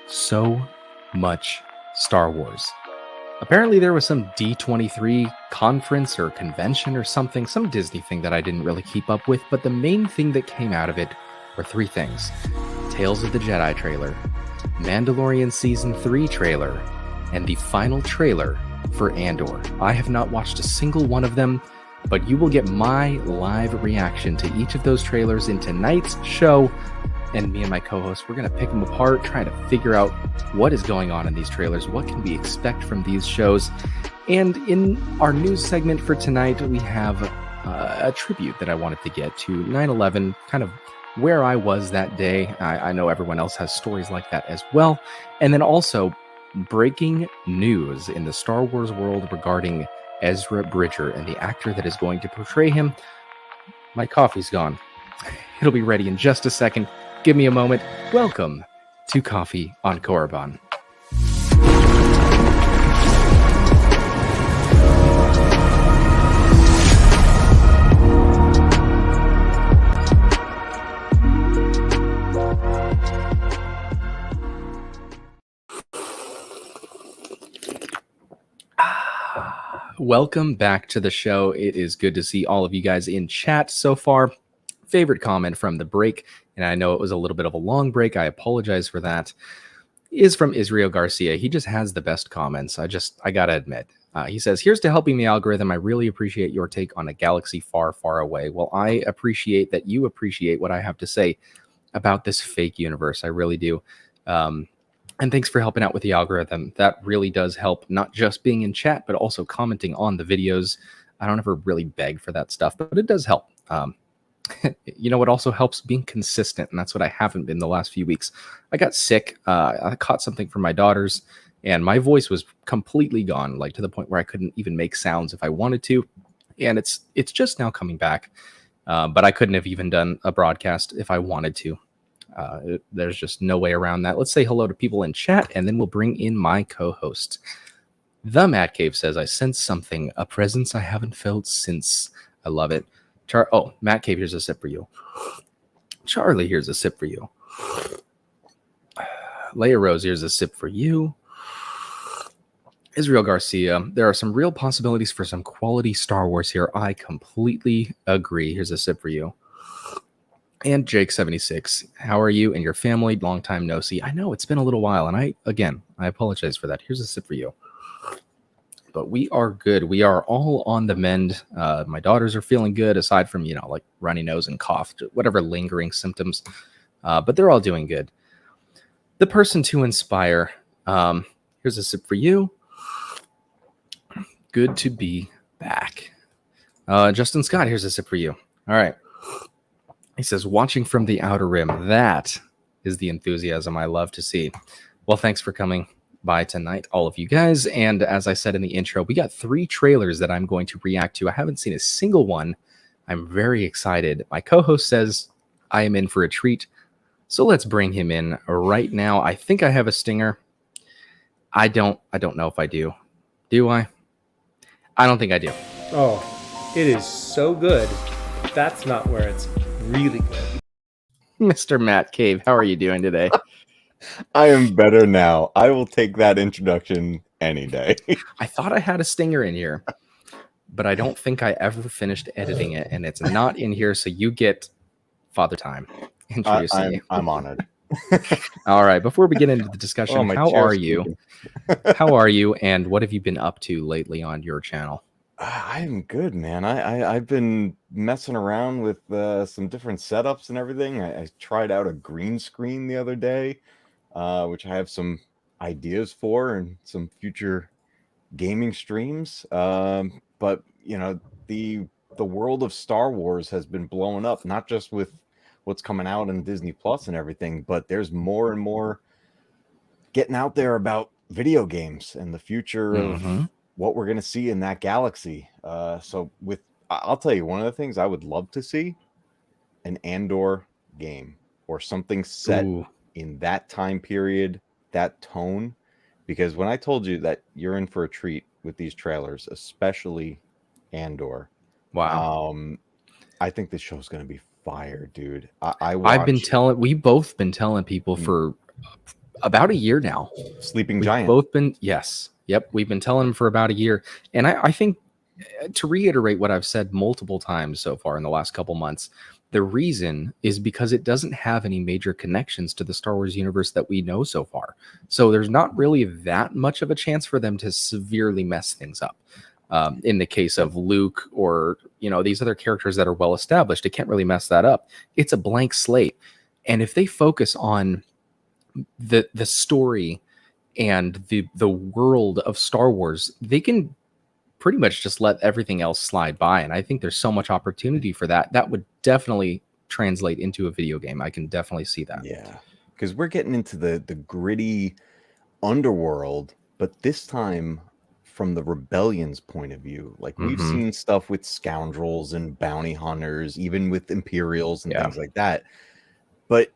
so much Star Wars. Apparently there was some D23 conference or convention or something, some Disney thing that I didn't really keep up with, but the main thing that came out of it were three things. Tales of the Jedi trailer, Mandalorian Season 3 trailer, and the final trailer for Andor. I have not watched a single one of them, but you will get my live reaction to each of those trailers in tonight's show. And me and my co-host, we're going to pick them apart, trying to figure out what is going on in these trailers, what can we expect from these shows. And in our news segment for tonight, we have a tribute that I wanted to get to 9/11, kind of where I was that day. I know everyone else has stories like that as well. And then also breaking news in the Star Wars world regarding Ezra Bridger and the actor that is going to portray him. My coffee's gone. It'll be ready in just a second. Give me a moment. Welcome to Coffee on Korriban. Welcome back to the show. It is good to see all of you guys in chat so far. Favorite comment from the break, and I know it was a little bit of a long break, I apologize for that, is from Israel Garcia. He just has the best comments. I gotta admit. He says, here's to helping the algorithm. I really appreciate your take on a galaxy far, far away. Well, I appreciate that you appreciate what I have to say about this fake universe. I really do. And thanks for helping out with the algorithm. That really does help, not just being in chat, but also commenting on the videos. I don't ever really beg for that stuff, but it does help. You know what also helps? Being consistent, and that's what I haven't been the last few weeks. I got sick. I caught something from my daughters, and my voice was completely gone, like to the point where I couldn't even make sounds if I wanted to. And it's just now coming back, but I couldn't have even done a broadcast if I wanted to. There's just no way around that. Let's say hello to people in chat, and then we'll bring in my co-host. The Matt Cave says, I sense something, a presence I haven't felt since. I love it. Matt Cave, here's a sip for you. Charlie, here's a sip for you. Leia Rose, here's a sip for you. Israel Garcia, there are some real possibilities for some quality Star Wars here. I completely agree. Here's a sip for you. And Jake76, how are you and your family? Long time no see. I know it's been a little while, and I apologize for that. Here's a sip for you. But we are good. We are all on the mend. My daughters are feeling good, aside from, like runny nose and cough, whatever lingering symptoms. But they're all doing good. The person to inspire. Here's a sip for you. Good to be back. Justin Scott, here's a sip for you. All right. He says, watching from the Outer Rim. That is the enthusiasm I love to see. Well, thanks for coming by tonight, all of you guys. And as I said in the intro, we got 3 trailers that I'm going to react to. I haven't seen a single one. I'm very excited. My co-host says I am in for a treat. So let's bring him in right now. I think I have a stinger. I don't know if I do. Do I? I don't think I do. Oh, it is so good. That's not where it's really good. Mr. Matt Cave, how are you doing today? I am better now. I will take that introduction any day. I thought I had a stinger in here, but I don't think I ever finished editing it, and it's not in here, so you get Father Time introducing you. I'm honored. All right, before we get into the discussion, how are you? How are you, and what have you been up to lately on your channel? I am good, man. I've been messing around with some different setups and everything. I tried out a green screen the other day, which I have some ideas for and some future gaming streams. But the world of Star Wars has been blowing up, not just with what's coming out in Disney Plus and everything, but there's more and more getting out there about video games and the future of what we're going to see in that galaxy. So I'll tell you, one of the things I would love to see, an Andor game or something set in that time period, that tone, because when I told you that you're in for a treat with these trailers, especially Andor, I think this show's going to be fire, dude. We've both been telling people for About a year now. Sleeping We've Giant. both been, yes. Yep. We've been telling him for about a year. And I think, to reiterate what I've said multiple times so far in the last couple months, the reason is because it doesn't have any major connections to the Star Wars universe that we know so far. So there's not really that much of a chance for them to severely mess things up. In the case of Luke or, these other characters that are well established, it can't really mess that up. It's a blank slate. And if they focus on the story and the world of Star Wars, they can pretty much just let everything else slide by. And I think there's so much opportunity for that. That would definitely translate into a video game. I can definitely see that. Yeah, because we're getting into the gritty underworld, but this time from the rebellion's point of view. Like we've seen stuff with scoundrels and bounty hunters, even with Imperials and things like that. But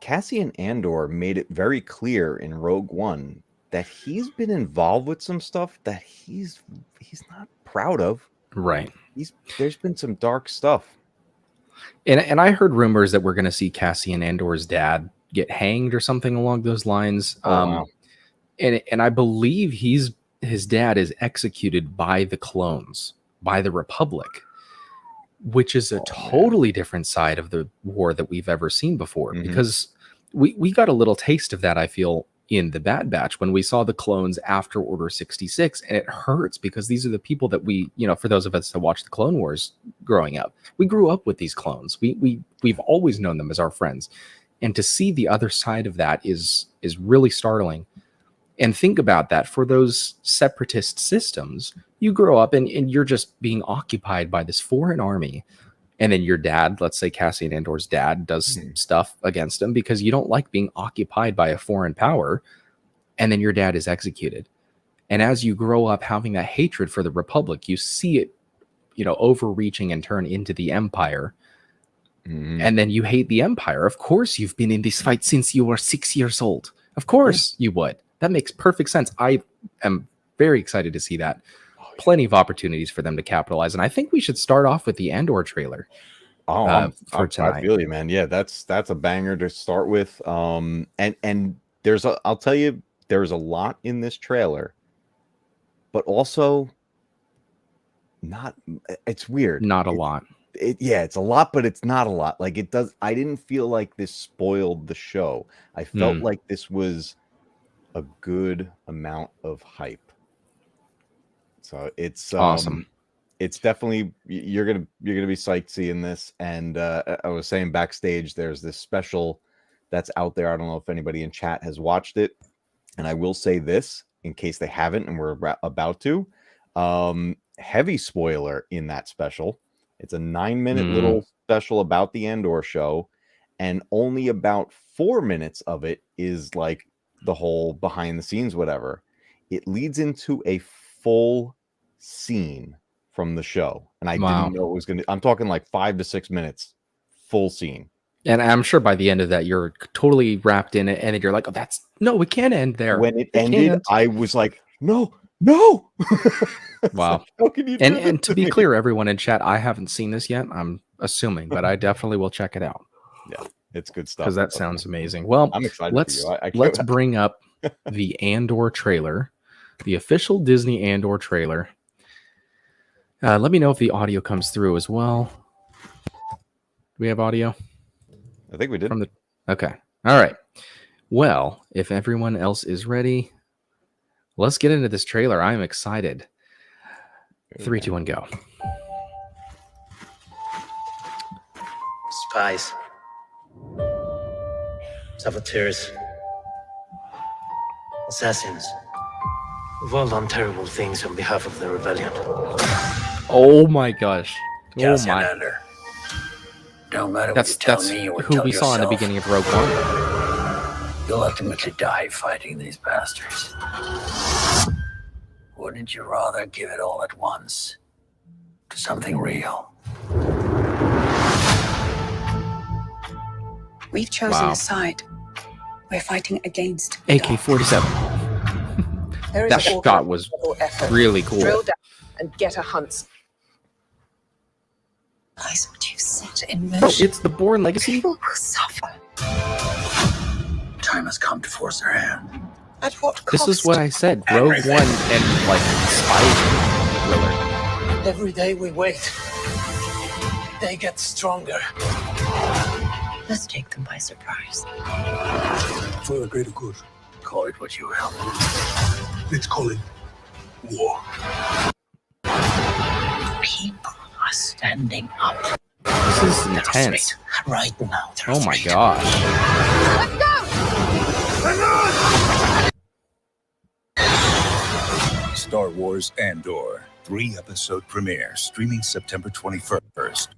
Cassian Andor made it very clear in Rogue One that he's been involved with some stuff that he's not proud of. Right. There's been some dark stuff. And I heard rumors that we're going to see Cassian Andor's dad get hanged or something along those lines. Wow. And I believe his dad is executed by the clones, by the Republic, which is a totally different side of the war that we've ever seen before. Because we got a little taste of that, I feel, in the Bad Batch when we saw the clones after Order 66, and it hurts because these are the people that we, for those of us that watched the Clone Wars growing up, we grew up with these clones. We've always known them as our friends, and to see the other side of that is really startling. And think about that, for those separatist systems, you grow up and you're just being occupied by this foreign army. And then your dad, let's say Cassian Andor's dad, does stuff against him because you don't like being occupied by a foreign power. And then your dad is executed. And as you grow up having that hatred for the Republic, you see it, overreaching and turn into the Empire. And then you hate the Empire. Of course, you've been in this fight since you were 6 years old. Of course you would. That makes perfect sense. I am very excited to see that. Plenty of opportunities for them to capitalize, and I think we should start off with the Andor trailer. For tonight. I feel you, man. Yeah, that's a banger to start with. And I'll tell you, there's a lot in this trailer, but also it's weird. Not a lot. It's a lot, but it's not a lot. Like I didn't feel like this spoiled the show. I felt like this was a good amount of hype. So it's awesome. It's definitely you're gonna be psyched seeing this. And I was saying backstage, there's this special that's out there. I don't know if anybody in chat has watched it, and I will say this in case they haven't, and we're about to. Heavy spoiler in that special. It's a 9-minute little special about the Andor show, and only about 4 minutes of it is like the whole behind the scenes, whatever. It leads into a full scene from the show, and I didn't know it was gonna. I'm talking like 5 to 6 minutes, full scene. And I'm sure by the end of that, you're totally wrapped in it, and you're like, "Oh, it can't end there." When it ended, I was like, "No!" Wow! Like, how can you do and to be clear, everyone in chat, I haven't seen this yet. I'm assuming, but I definitely will check it out. Yeah, it's good stuff. Because that sounds amazing. Well, I'm excited. Let's bring up the Andor trailer. The official Disney Andor trailer. Let me know if the audio comes through as well. Do we have audio? I think we did. Okay. All right. Well, if everyone else is ready, let's get into this trailer. I'm excited. 3, 2, 1, go. Spies. Saboteurs. Assassins. We've all done terrible things on behalf of the rebellion. Oh my gosh. Cassian Andor. Don't matter what you tell me or who tell we yourself. saw in the beginning of Rogue One. You'll ultimately die fighting these bastards. Wouldn't you rather give it all at once to something real? We've chosen a side. We're fighting against AK-47. That shot was really cool. Drill down and get a hunt. That's what you set in Oh, motion. it's the Bourne Legacy? People will suffer. Time time has come to force their hand. At what cost? This is what I said. Rogue One and like spy thriller. Every day we wait, they get stronger. Let's take them by surprise. For the greater good. Call it what you will. Let's call it war. People are standing up. This is They're intense. afraid. Right now. They're Oh my afraid. gosh. Star Wars Andor, 3-episode premiere, streaming September 21st.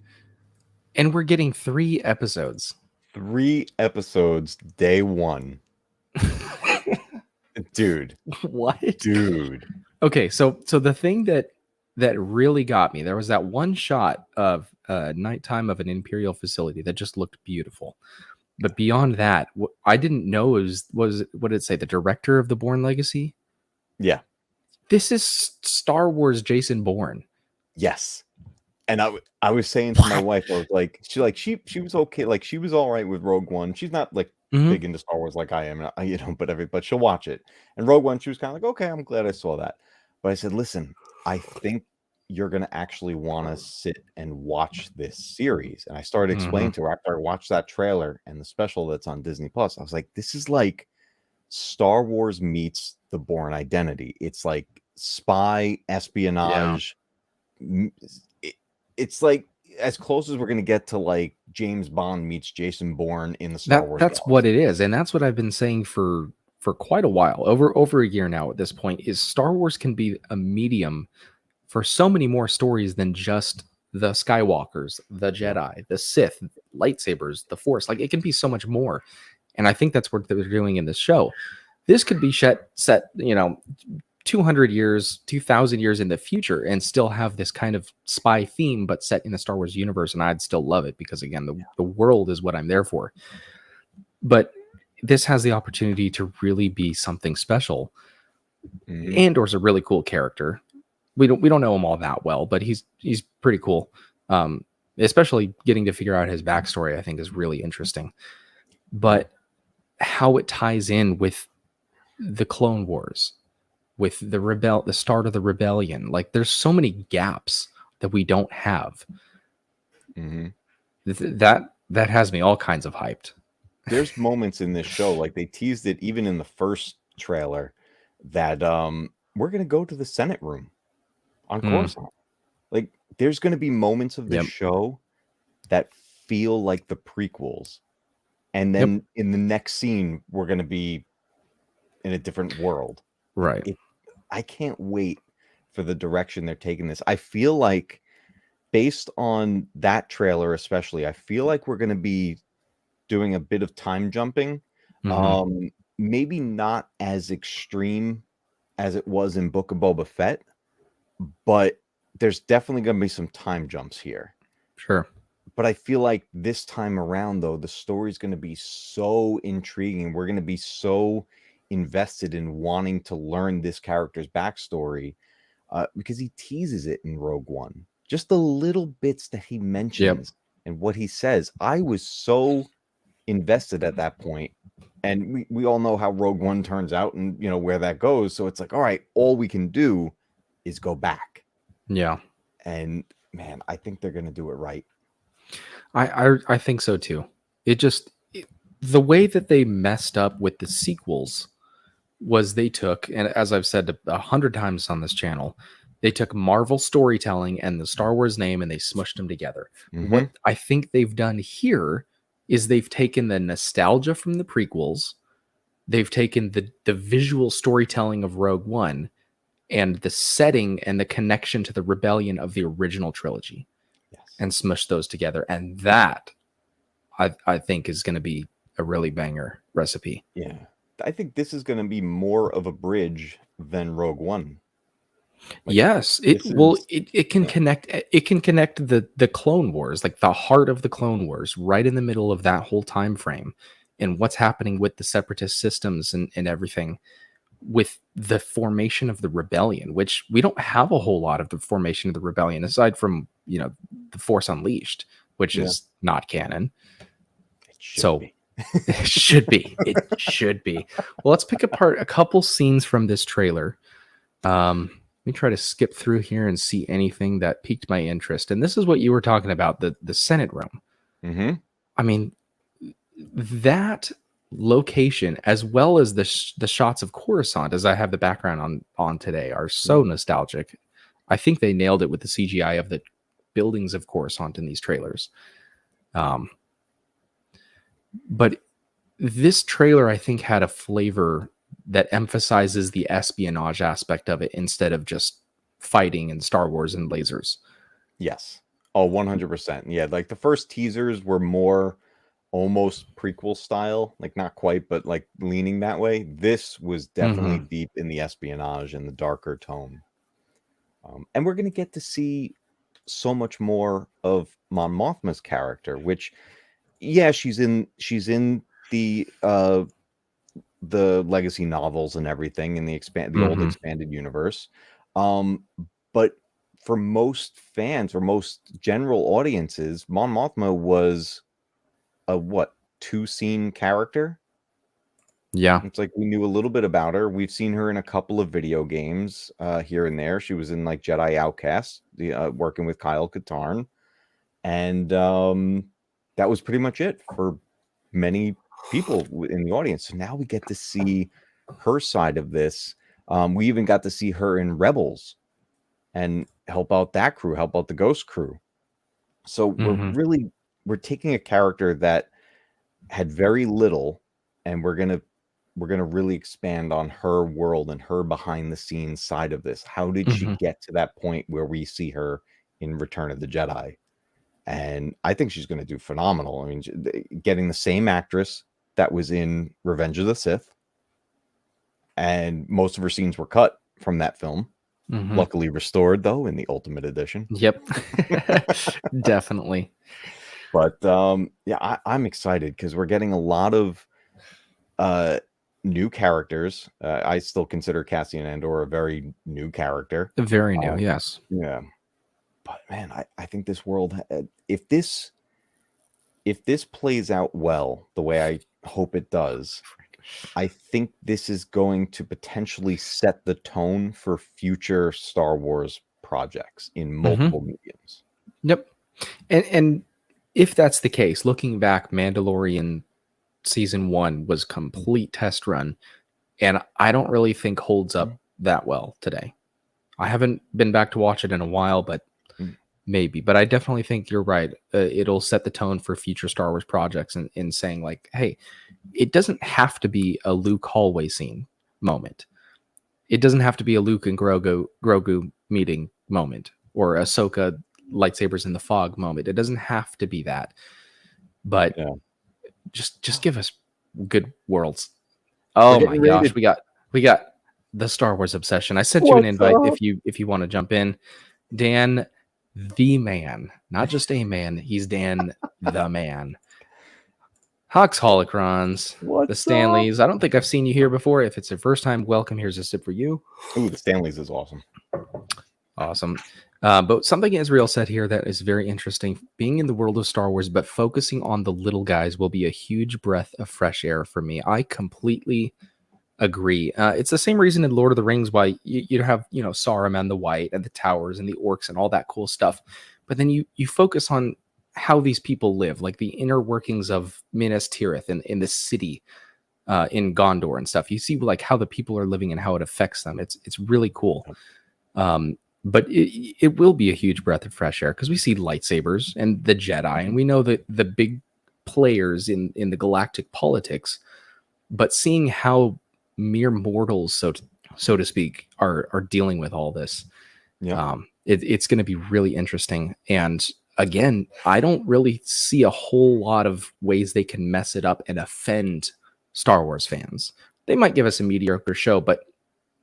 And we're getting 3 episodes. 3 episodes, day 1. Dude. What? Dude. Okay, so the thing that really got me, there was that one shot of nighttime of an Imperial facility that just looked beautiful. But beyond that, I didn't know was what did it say? The director of the Bourne Legacy? Yeah. This is Star Wars Jason Bourne. Yes. And I was saying to my wife, I was like, she was okay, like she was all right with Rogue One. She's not like big into Star Wars like I am, but she'll watch it. And Rogue One, she was kind of like, okay, I'm glad I saw that. But I said, listen, I think you're gonna actually want to sit and watch this series. And I started explaining to her after I watched that trailer and the special that's on Disney Plus. I was like, this is like Star Wars meets the Bourne Identity. It's like spy espionage. It's like as close as we're going to get to like James Bond meets Jason Bourne in the Star Wars. That's what it is, and that's what I've been saying for quite a while, over a year now. At this point, is Star Wars can be a medium for so many more stories than just the Skywalkers, the Jedi, the Sith, lightsabers, the Force. Like it can be so much more, and I think that's what they're doing in this show. This could be set 200 years, 2,000 years in the future and still have this kind of spy theme, but set in the Star Wars universe. And I'd still love it because, again, the world is what I'm there for. But this has the opportunity to really be something special. Andor's a really cool character. We don't know him all that well, but he's pretty cool. Especially getting to figure out his backstory, I think, is really interesting. But how it ties in with the Clone Wars, with the start of the rebellion, like there's so many gaps that we don't have. That has me all kinds of hyped. There's moments in this show, like they teased it even in the first trailer, that we're gonna go to the Senate room on Coruscant. Like there's gonna be moments of this show that feel like the prequels, and then in the next scene we're gonna be in a different world. Right. I can't wait for the direction they're taking this. I feel like, based on that trailer especially, I feel like we're going to be doing a bit of time jumping. Maybe not as extreme as it was in Book of Boba Fett, but there's definitely going to be some time jumps here. Sure. But I feel like this time around, though, the story's going to be so intriguing. We're going to be so invested in wanting to learn this character's backstory, because he teases it in Rogue One. Just the little bits that he mentions and what he says. I was so invested at that point. And we all know how Rogue One turns out and, you know, where that goes. So it's like, all right, all we can do is go back. Yeah. And man, I think they're going to do it right. I think so too. The way that they messed up with the sequels was they took, and as I've said 100 times on this channel, they took Marvel storytelling and the Star Wars name and they smushed them together. What I think they've done here is they've taken the nostalgia from the prequels, they've taken the visual storytelling of Rogue One and the setting and the connection to the rebellion of the original trilogy, and smushed those together. And that I think is going to be a really banger recipe. Yeah. I think this is going to be more of a bridge than Rogue One. Like, yes, it can connect. It can connect the Clone Wars, like the heart of the Clone Wars, right in the middle of that whole time frame, and what's happening with the Separatist systems and everything, with the formation of the rebellion, which we don't have a whole lot of the formation of the rebellion aside from, you know, the Force Unleashed, which is not canon. So It should be. It should be. Well, let's pick apart a couple scenes from this trailer. Let me try to skip through here and see anything that piqued my interest. And this is what you were talking about, the Senate room. Mm-hmm. I mean, that location, as well as the shots of Coruscant, as I have the background on today, are so nostalgic. I think they nailed it with the CGI of the buildings of Coruscant in these trailers. But this trailer, I think, had a flavor that emphasizes the espionage aspect of it instead of just fighting and Star Wars and lasers. Yes. Oh, 100%. Yeah, like the first teasers were more almost prequel style, like not quite, but like leaning that way. This was definitely deep in the espionage and the darker tone. And we're going to get to see so much more of Mon Mothma's character, which, yeah, she's in the legacy novels and everything in the old expanded universe. But for most fans or most general audiences, Mon Mothma was a 2-scene character. Yeah. It's like we knew a little bit about her. We've seen her in a couple of video games here and there. She was in like Jedi Outcast, working with Kyle Katarn. And that was pretty much it for many people in the audience. So now we get to see her side of this. We even got to see her in Rebels and help out that crew, help out the Ghost crew. So we're taking a character that had very little, and we're gonna really expand on her world and her behind the scenes side of this. How did she get to that point where we see her in Return of the Jedi? And I think she's going to do phenomenal. I mean, getting the same actress that was in Revenge of the Sith, and most of her scenes were cut from that film. Luckily restored, though, in the Ultimate Edition. Yep. Definitely. But yeah, I'm excited because we're getting a lot of new characters. I still consider Cassian Andor a very new character. Very new, yes. Yeah. But man, I think this world, if this plays out well, the way I hope it does, I think this is going to potentially set the tone for future Star Wars projects in multiple mediums. Yep. And if that's the case, looking back, Mandalorian season 1 was complete test run, and I don't really think holds up that well today. I haven't been back to watch it in a while, but maybe. But I definitely think you're right. It'll set the tone for future Star Wars projects in saying like, hey, it doesn't have to be a Luke hallway scene moment. It doesn't have to be a Luke and Grogu meeting moment, or Ahsoka lightsabers in the fog moment. It doesn't have to be that. But just give us good worlds. Oh my gosh, we got the Star Wars obsession. I sent you an invite if you want to jump in. Dan the man, not just a man, he's Dan the man. Hawks Holocrons, the Stanleys. I don't think I've seen you here before. If it's your first time, welcome. Here's a sip for you. Ooh, the Stanleys is awesome. Awesome. But something Israel said here that is very interesting. Being in the world of Star Wars, but focusing on the little guys will be a huge breath of fresh air for me. I completely agree. It's the same reason in Lord of the Rings why you have, Saruman the White and the towers and the orcs and all that cool stuff. But then you focus on how these people live, like the inner workings of Minas Tirith in the city in Gondor and stuff. You see like how the people are living and how it affects them. It's really cool. But it will be a huge breath of fresh air because we see lightsabers and the Jedi, and we know that the big players in the galactic politics, but seeing how mere mortals, so to speak, are dealing with all this, it's going to be really interesting. And again, I don't really see a whole lot of ways they can mess it up and offend Star Wars fans. They might give us a mediocre show, but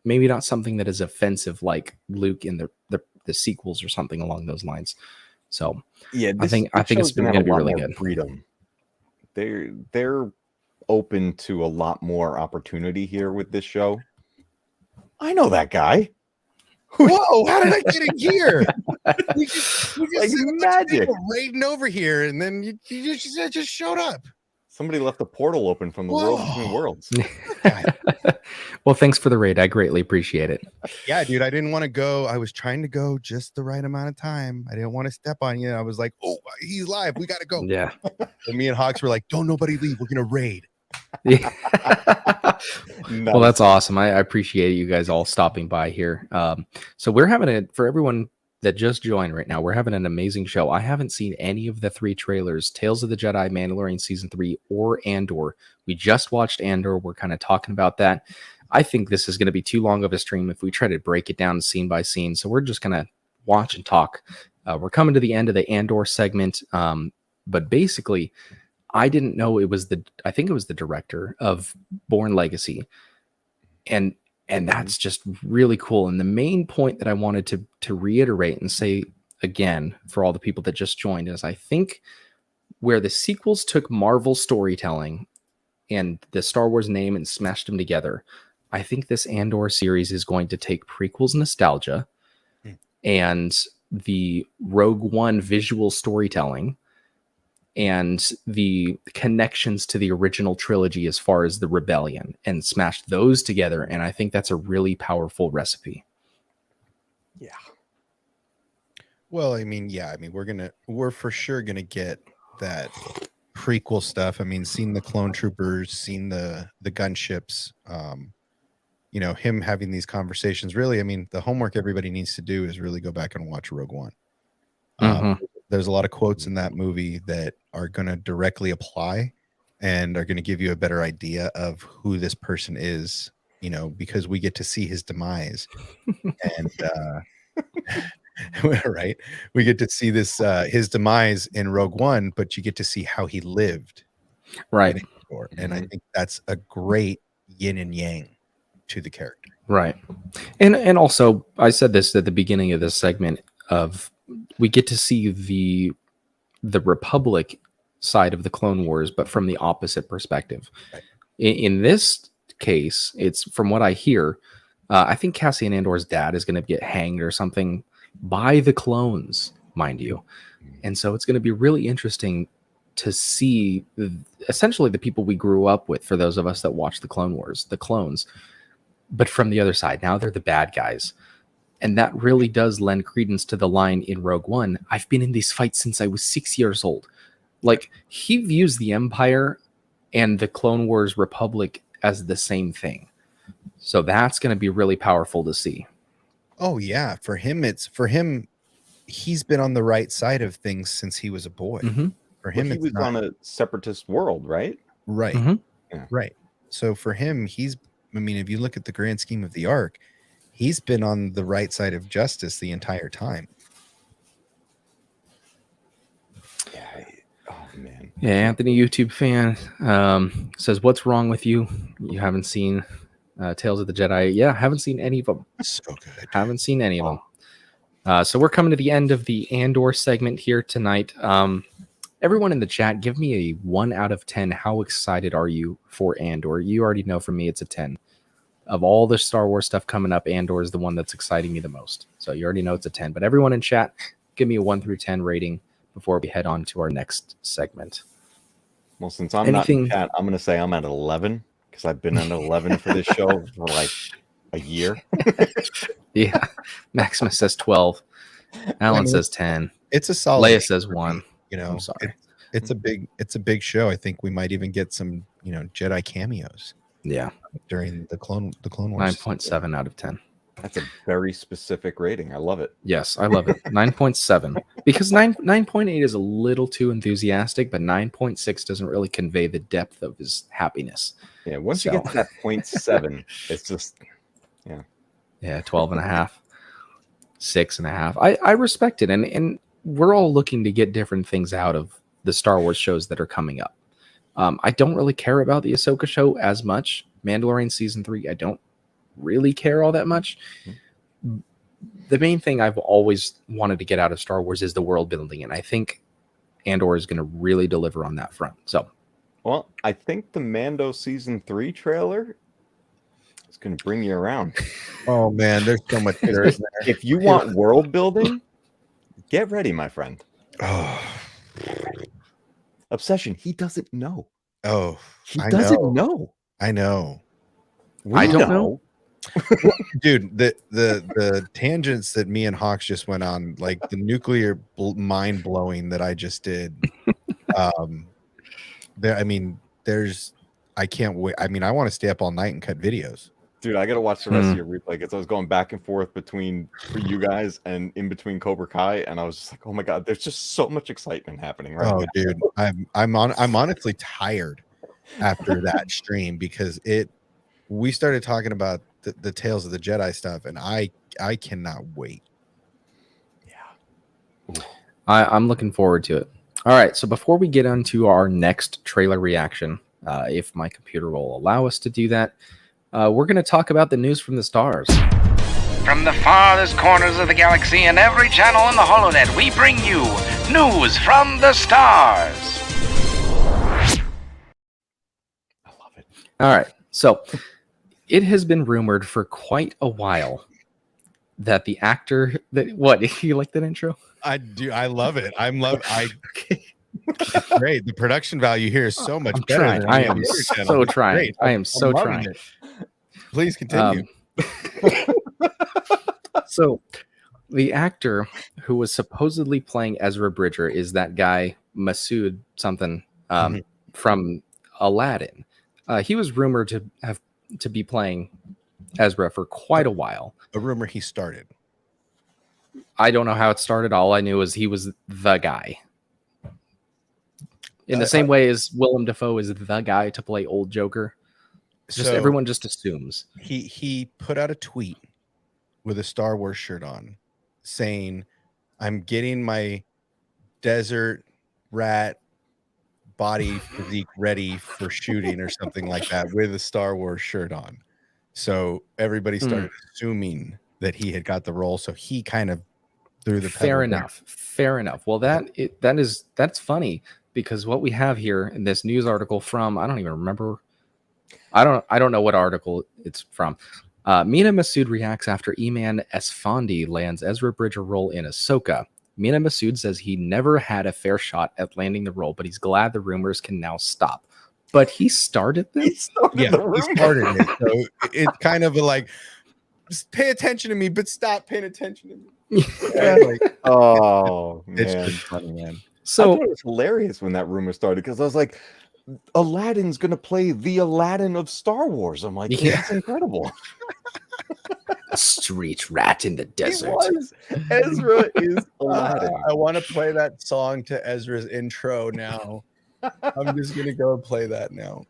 maybe not something that is offensive like Luke in the sequels or something along those lines. So yeah, I think it's going to be really good. Freedom. They're open to a lot more opportunity here with this show. I know that guy. Whoa! How did I get in here? we just like magic raiding over here, and then you just showed up. Somebody left a portal open from the world between worlds. Well, thanks for the raid. I greatly appreciate it. Yeah, dude, I didn't want to go. I was trying to go just the right amount of time. I didn't want to step on you. I was like, oh, he's live. We got to go. Yeah. And me and Hawks were like, don't nobody leave. We're going to raid. Yeah. Well, Nice. that's awesome. I appreciate you guys all stopping by here. So we're having it for everyone that just joined right now. We're having an amazing show. I haven't seen any of the 3 trailers, Tales of the Jedi, Mandalorian Season 3, or Andor. We just watched Andor. We're kind of talking about that. I think this is going to be too long of a stream if we try to break it down scene by scene. So we're just going to watch and talk. We're coming to the end of the Andor segment. But basically, I didn't know I think it was the director of Born Legacy. And that's just really cool. And the main point that I wanted to reiterate and say again for all the people that just joined is I think where the sequels took Marvel storytelling and the Star Wars name and smashed them together, I think this Andor series is going to take prequels nostalgia and the Rogue One visual storytelling and the connections to the original trilogy as far as the rebellion and smash those together. And I think that's a really powerful recipe. Yeah. Well, I mean, we're for sure gonna get that prequel stuff. I mean, seeing the clone troopers, seeing the gunships, him having these conversations. Really, I mean, the homework everybody needs to do is really go back and watch Rogue One. There's a lot of quotes in that movie that are going to directly apply and are going to give you a better idea of who this person is, because we get to see his demise. And right, we get to see this his demise in Rogue One, but you get to see how he lived, right? And I think that's a great yin and yang to the character, right? And also, I said this at the beginning of this segment of we get to see the Republic side of the Clone Wars, but from the opposite perspective. Right. In this case, it's from what I hear. I think Cassian Andor's dad is going to get hanged or something by the clones, mind you. And so it's going to be really interesting to see essentially the people we grew up with, for those of us that watch the Clone Wars, the clones, but from the other side. Now they're the bad guys. And that really does lend credence to the line in Rogue One, I've been in this fight since I was 6 years old. Like, he views the Empire and the Clone Wars Republic as the same thing. So that's going to be really powerful to see. Oh, yeah. For him, he's been on the right side of things since he was a boy. Mm-hmm. For him, he was on a separatist world, right? Right. Mm-hmm. Yeah. Right. So for him, if you look at the grand scheme of the arc, he's been on the right side of justice the entire time. Yeah. Oh man. Yeah, Anthony, YouTube fan, says, "What's wrong with you? You haven't seen Tales of the Jedi?" Yeah, haven't seen any of them. So good. Haven't seen any of them. So we're coming to the end of the Andor segment here tonight. Everyone in the chat, give me a 1 out of 10. How excited are you for Andor? You already know from me it's a 10. Of all the Star Wars stuff coming up, Andor is the one that's exciting me the most. So you already know it's a 10. But everyone in chat, give me a 1 through 10 rating before we head on to our next segment. Well, since I'm not in chat, I'm going to say I'm at 11 because I've been at 11 for this show for like a year. Yeah. Maximus says 12. Alan says 10. It's a solid. Leia says 1. I'm sorry. It's a big show. I think we might even get some, Jedi cameos. Yeah. During the Clone Wars. 9.7 out of 10. That's a very specific rating. I love it. Yes, I love it. 9.7. Because 9.8 is a little too enthusiastic, but 9.6 doesn't really convey the depth of his happiness. Yeah, once you get to that 0.7, it's just, yeah. Yeah, 12.5. 6.5. I respect it. And we're all looking to get different things out of the Star Wars shows that are coming up. I don't really care about the Ahsoka show as much. Mandalorian Season 3, I don't really care all that much. The main thing I've always wanted to get out of Star Wars is the world building, and I think Andor is going to really deliver on that front. So, well, I think the Mando Season 3 trailer is going to bring you around. Oh, man, there's so much there, isn't there? If you want world building, get ready, my friend. Oh. Obsession, he doesn't know. Oh, He I doesn't know. I know. I don't know. Dude, the tangents that me and Hawks just went on, like the nuclear mind blowing that I just did. There, I mean, I can't wait. I mean, I want to stay up all night and cut videos. Dude, I gotta watch the rest of your replay because I was going back and forth between for you guys and in between Cobra Kai, and I was just like, oh my god, there's just so much excitement happening right now. Dude, I'm honestly tired after that stream because we started talking about the Tales of the Jedi stuff, and I cannot wait. Yeah. I'm looking forward to it. All right, so before we get into our next trailer reaction, if my computer will allow us to do that, we're going to talk about the news from the stars. From the farthest corners of the galaxy and every channel in the HoloNet, we bring you news from the stars. I love it. All right, so it has been rumored for quite a while that the actor that you like that intro? I do. I love it. It's great. The production value here is so much better. Trying. Than I am so trying. Great. I am so loving trying. it. Please continue. So the actor who was supposedly playing Ezra Bridger is that guy Masood something from Aladdin. He was rumored to be playing Ezra for quite a while. A rumor he started. I don't know how it started. All I knew is he was the guy. In the same way as Willem Dafoe is the guy to play old Joker. Everyone just assumes. He put out a tweet with a Star Wars shirt on saying, I'm getting my desert rat body physique ready for shooting or something like that with a Star Wars shirt on. So everybody started assuming that he had got the role. So he kind of threw the fair enough. Well, that's funny because what we have here in this news article from, I don't even remember. I don't know what article it's from. Mina Masood reacts after Eman Esfandi lands Ezra Bridger role in Ahsoka. Mina Masood says he never had a fair shot at landing the role, but he's glad the rumors can now stop. But he started this? He started it. So it's kind of like, just pay attention to me, but stop paying attention to me. Man. It's just funny, man. So I thought it was hilarious when that rumor started because I was like, Aladdin's gonna play the Aladdin of Star Wars. I'm like, that's incredible. A street rat in the desert. Ezra is Aladdin. I want to play that song to Ezra's intro now. I'm just gonna go play that now.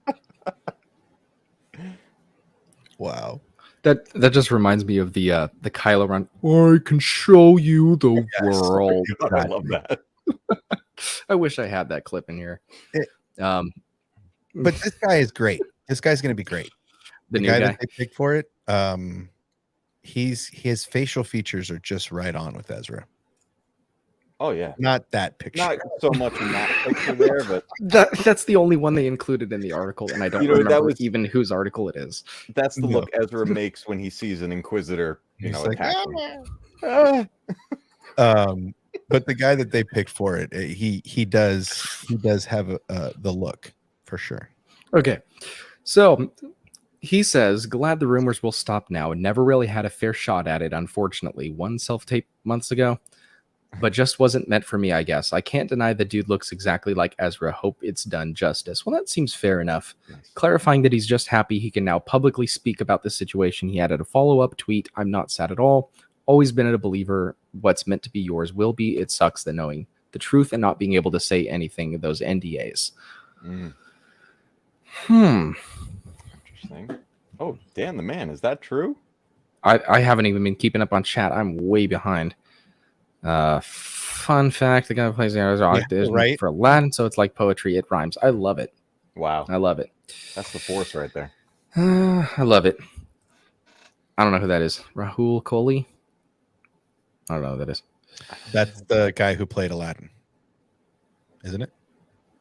Wow. That just reminds me of the Kylo Ren. I can show you the world. I love that. I wish I had that clip in here. But this guy is great. This guy's going to be great. The new guy guy that they picked for it, his facial features are just right on with Ezra. Oh yeah, not that picture. Not so much in that picture there, but that's the only one they included in the article, and I don't remember even whose article it is. That's the look Ezra makes when he sees an Inquisitor, like, attacking. But the guy that they picked for it, he does have the look for sure. Okay, so he says, glad the rumors will stop now. Never really had a fair shot at it, unfortunately. One self-tape months ago, but just wasn't meant for me, I guess. I can't deny the dude looks exactly like Ezra. Hope it's done justice. Well, that seems fair enough. Nice. Clarifying that he's just happy he can now publicly speak about the situation. He added a follow-up tweet. I'm not sad at all. Always been a believer. What's meant to be yours will be. It sucks that knowing the truth and not being able to say anything, those NDAs. Interesting. Oh, Dan the man. Is that true? I haven't even been keeping up on chat. I'm way behind. Fun fact, the guy who plays the right for Aladdin, so it's like poetry. It rhymes. I love it. Wow. I love it. That's the force right there. I love it. I don't know who that is. Rahul Kohli? I don't know who that is. That's the guy who played Aladdin. Isn't it?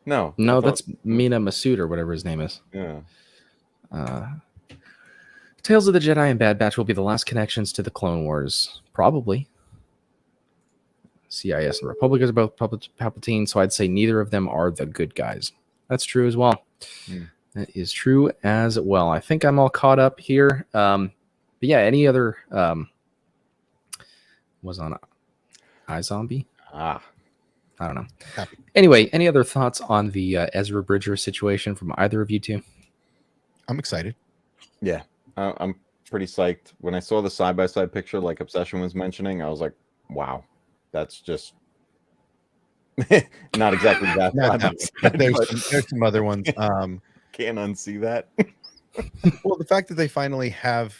No, that's Mina Masood or whatever his name is. Yeah. Tales of the Jedi and Bad Batch will be the last connections to the Clone Wars. Probably. CIS and Republic are both Palpatine, so I'd say neither of them are the good guys. that's true as well. Hmm. That is true as well. I think I'm all caught up here. But yeah, any other was on iZombie? Ah, I don't know. Copy. Anyway, any other thoughts on the Ezra Bridger situation from either of you two? I'm excited. yeah. I'm pretty psyched. When I saw the side-by-side picture, like Obsession was mentioning, I was like, wow, that's just not exactly that. Yeah, side-by-side, but there's some other ones. can't unsee that. Well, the fact that they finally have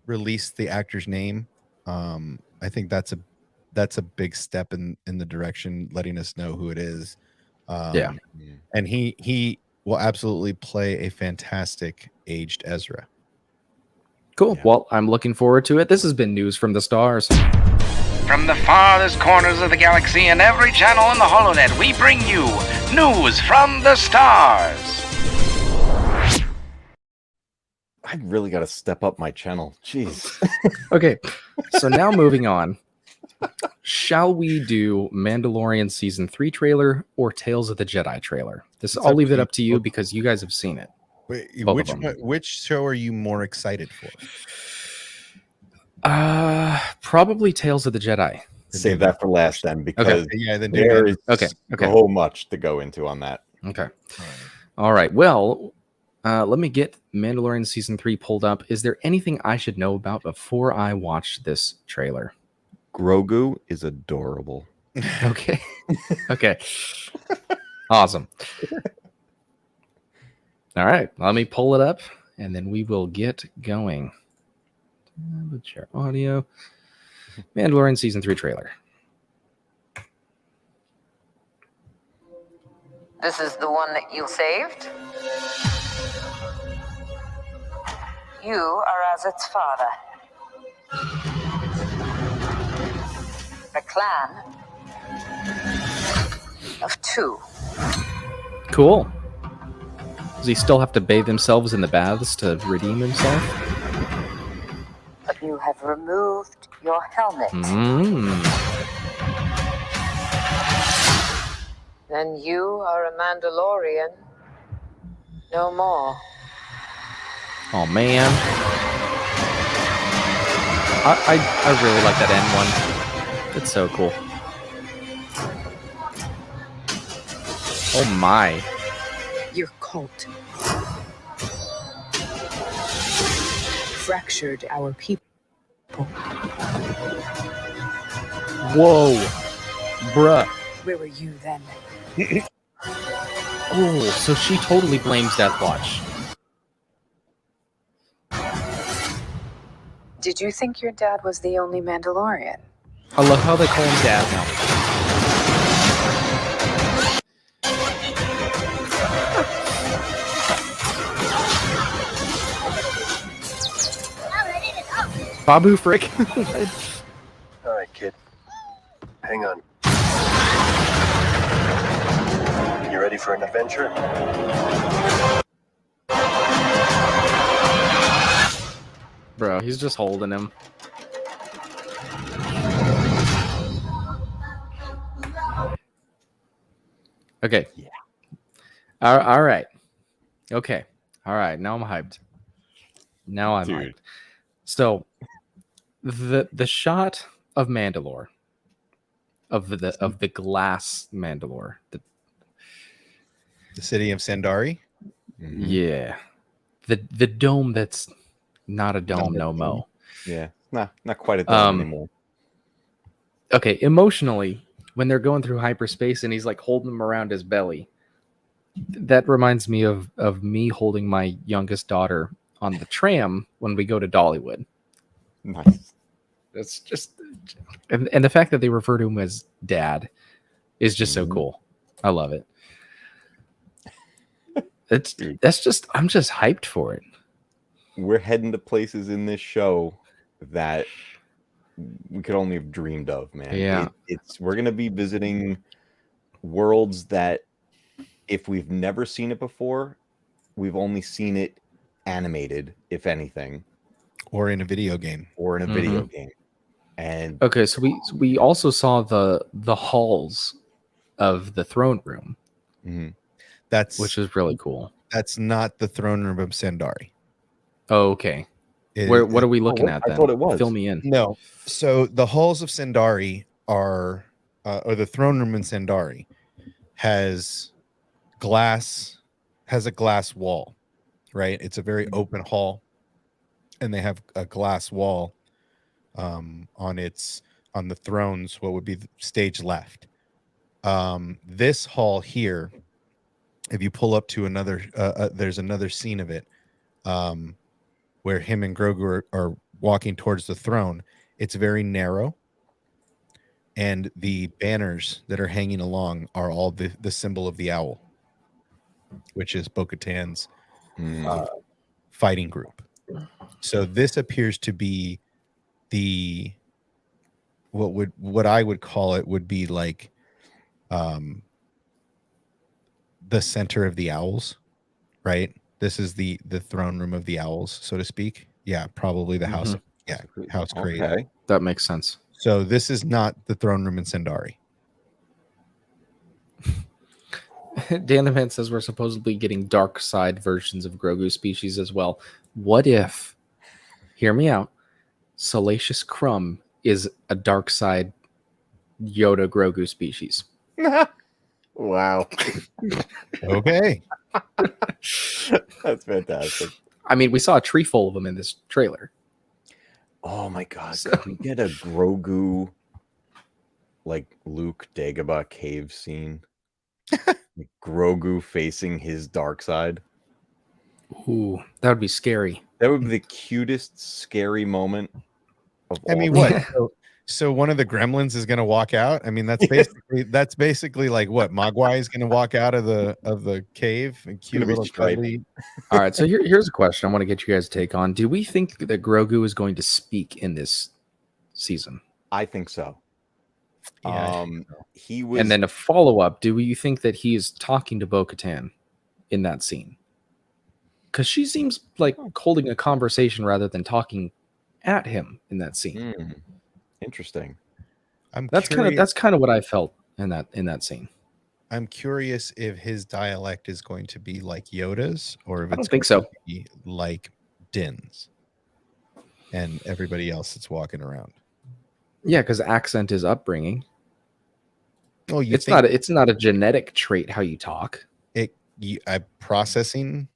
released the actor's name, I think that's a big step in the direction, letting us know who it is. Yeah. And he will absolutely play a fantastic aged Ezra. Cool. Yeah. Well, I'm looking forward to it. This has been News from the Stars. From the farthest corners of the galaxy and every channel in the HoloNet, we bring you News from the Stars. I really got to step up my channel. Jeez. Okay, so now moving on. Shall we do Mandalorian Season 3 trailer or Tales of the Jedi trailer? It's I'll up leave to it you. up to you because you guys have seen it. Wait, Both of them. which show are you more excited for? Probably Tales of the Jedi. Save that for last then, because Yeah, then there is Okay. so much to go into on that. Okay. All right. Well, let me get Mandalorian Season 3 pulled up. Is there anything I should know about before I watch this trailer? Grogu is adorable. Okay. Okay. Awesome. All right. Let me pull it up and then we will get going. Let's share audio. Mandalorian Season 3 trailer. This is the one that you saved? You are as its father. A clan of two. Cool. Does he still have to bathe themselves in the baths to redeem himself? But you have removed your helmet. Then you are a Mandalorian. No more. Oh man. I really like that end one. It's so cool. Oh my. Your cult fractured our people. Whoa. Bruh. Where were you then? Oh, so she totally blames Death Watch. Did you think your dad was the only Mandalorian? I love how they call him Dad now. Babu Frick. All right, kid. Hang on. You ready for an adventure? Bro, he's just holding him. Okay. Yeah. All right. Okay. All right. Now I'm hyped. Now I'm Dude. hyped. So the shot of Mandalore, of the glass Mandalore, The city of Sandari. Mhm. yeah, the dome that's not a dome no mo. Yeah. Not quite a dome Um, anymore. Okay, emotionally, when they're going through hyperspace and he's like holding them around his belly, that reminds me of me holding my youngest daughter on the tram when we go to Dollywood. Nice. It's just, and the fact that they refer to him as Dad is just so Mhm. cool. I love it. It's Dude. I'm just hyped for it. We're heading to places in this show that we could only have dreamed of, man. Yeah. We're gonna be visiting worlds that if we've never seen it before, we've only seen it animated, if anything, Or in a video game. or in a video game. And Okay, so we also saw the halls of the throne room. mhm. which is really cool. That's not the throne room of Sandari. Oh, okay. What are we looking at then? I thought it was. Fill me in. No. So the halls of Sandari are, or the throne room in Sandari has a glass wall, right? It's a very open hall, and they have a glass wall on the thrones, what would be the stage left. This hall here, if you pull up to another, there's another scene of it, where him and Grogu are walking towards the throne. It's very narrow, and the banners that are hanging along are all the symbol of the owl, which is Bo-Katan's fighting group. So this appears to be what I would call it would be like the center of the owls, right? This is the throne room of the owls, so to speak. Yeah, probably the house. House created. Okay. That makes sense. So this is not the throne room in Sandari. Dan the Man says we're supposedly getting dark side versions of Grogu species as well. What if, hear me out, Salacious Crumb is a dark side Yoda Grogu species? Wow. Okay. That's fantastic. I mean, we saw a tree full of them in this trailer. Oh my god. Could we get a Grogu like Luke Dagobah cave scene? Like Grogu facing his dark side. Ooh, that would be scary. That would be the cutest, scary moment of I mean, all time. what? So one of the gremlins is going to walk out. I mean, that's basically like what Mogwai is going to walk out of the cave and cute little cuddly. All right, so here's a question I want to get you guys' take on. Do we think that Grogu is going to speak in this season? I think so. Yeah, He was, and then a follow-up, do you think that he is talking to Bo-Katan in that scene? Because she seems like holding a conversation rather than talking at him in that scene. Interesting. That's kind of what I felt in that scene. I'm curious if his dialect is going to be like Yoda's, or if I it's don't think so. going to be like Din's and everybody else that's walking around. Yeah, because accent is upbringing. Oh, it's not a genetic trait how you talk. Processing,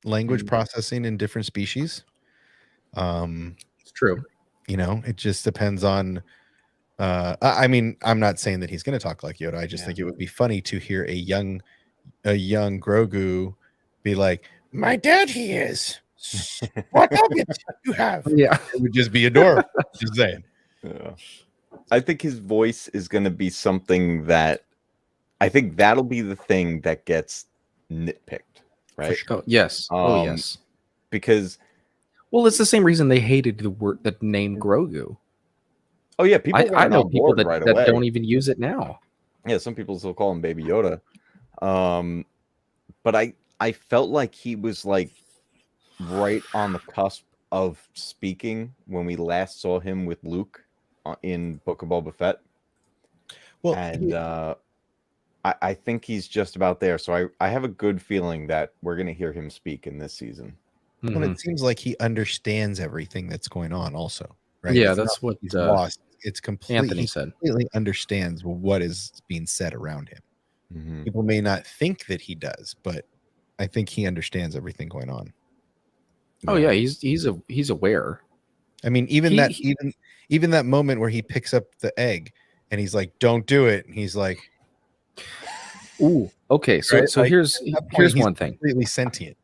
language processing in different species. It's true. You know, it just depends on. I mean, I'm not saying that he's going to talk like Yoda. I just think it would be funny to hear a young Grogu be like, "My dad, he is. What nuggets you have?" Yeah, it would just be adorable. Just saying. Yeah. I think his voice is going to be something that I think that'll be the thing that gets nitpicked, right? Oh, yes. Yes. Because it's the same reason they hated the name Grogu. Oh yeah, people. I know people that away. Don't even use it now. Yeah, some people still call him Baby Yoda. But I felt like he was like right on the cusp of speaking when we last saw him with Luke in Book of Boba Fett. Well, and I think he's just about there. So I have a good feeling that we're going to hear him speak in this season. Well, it seems like he understands everything that's going on also, right? Yeah, that's what he's lost. It's Anthony said. Completely understands what is being said around him. People may not think that he does, but I think he understands everything going on. Oh yeah, he's aware. I mean, even that moment where he picks up the egg and he's like, "Don't do it," and he's like, "Ooh, okay." So right? so like, here's one thing. Completely sentient.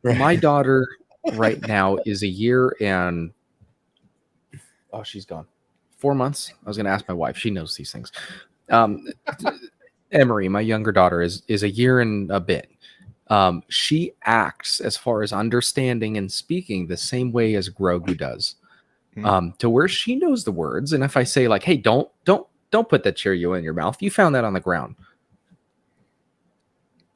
Right? My daughter right now is a year and she's gone. 4 months. I was going to ask my wife. She knows these things. Emery, my younger daughter, is a year and a bit. She acts, as far as understanding and speaking, the same way as Grogu does, to where she knows the words. And if I say like, "Hey, don't put that Cheerio in your mouth," you found that on the ground.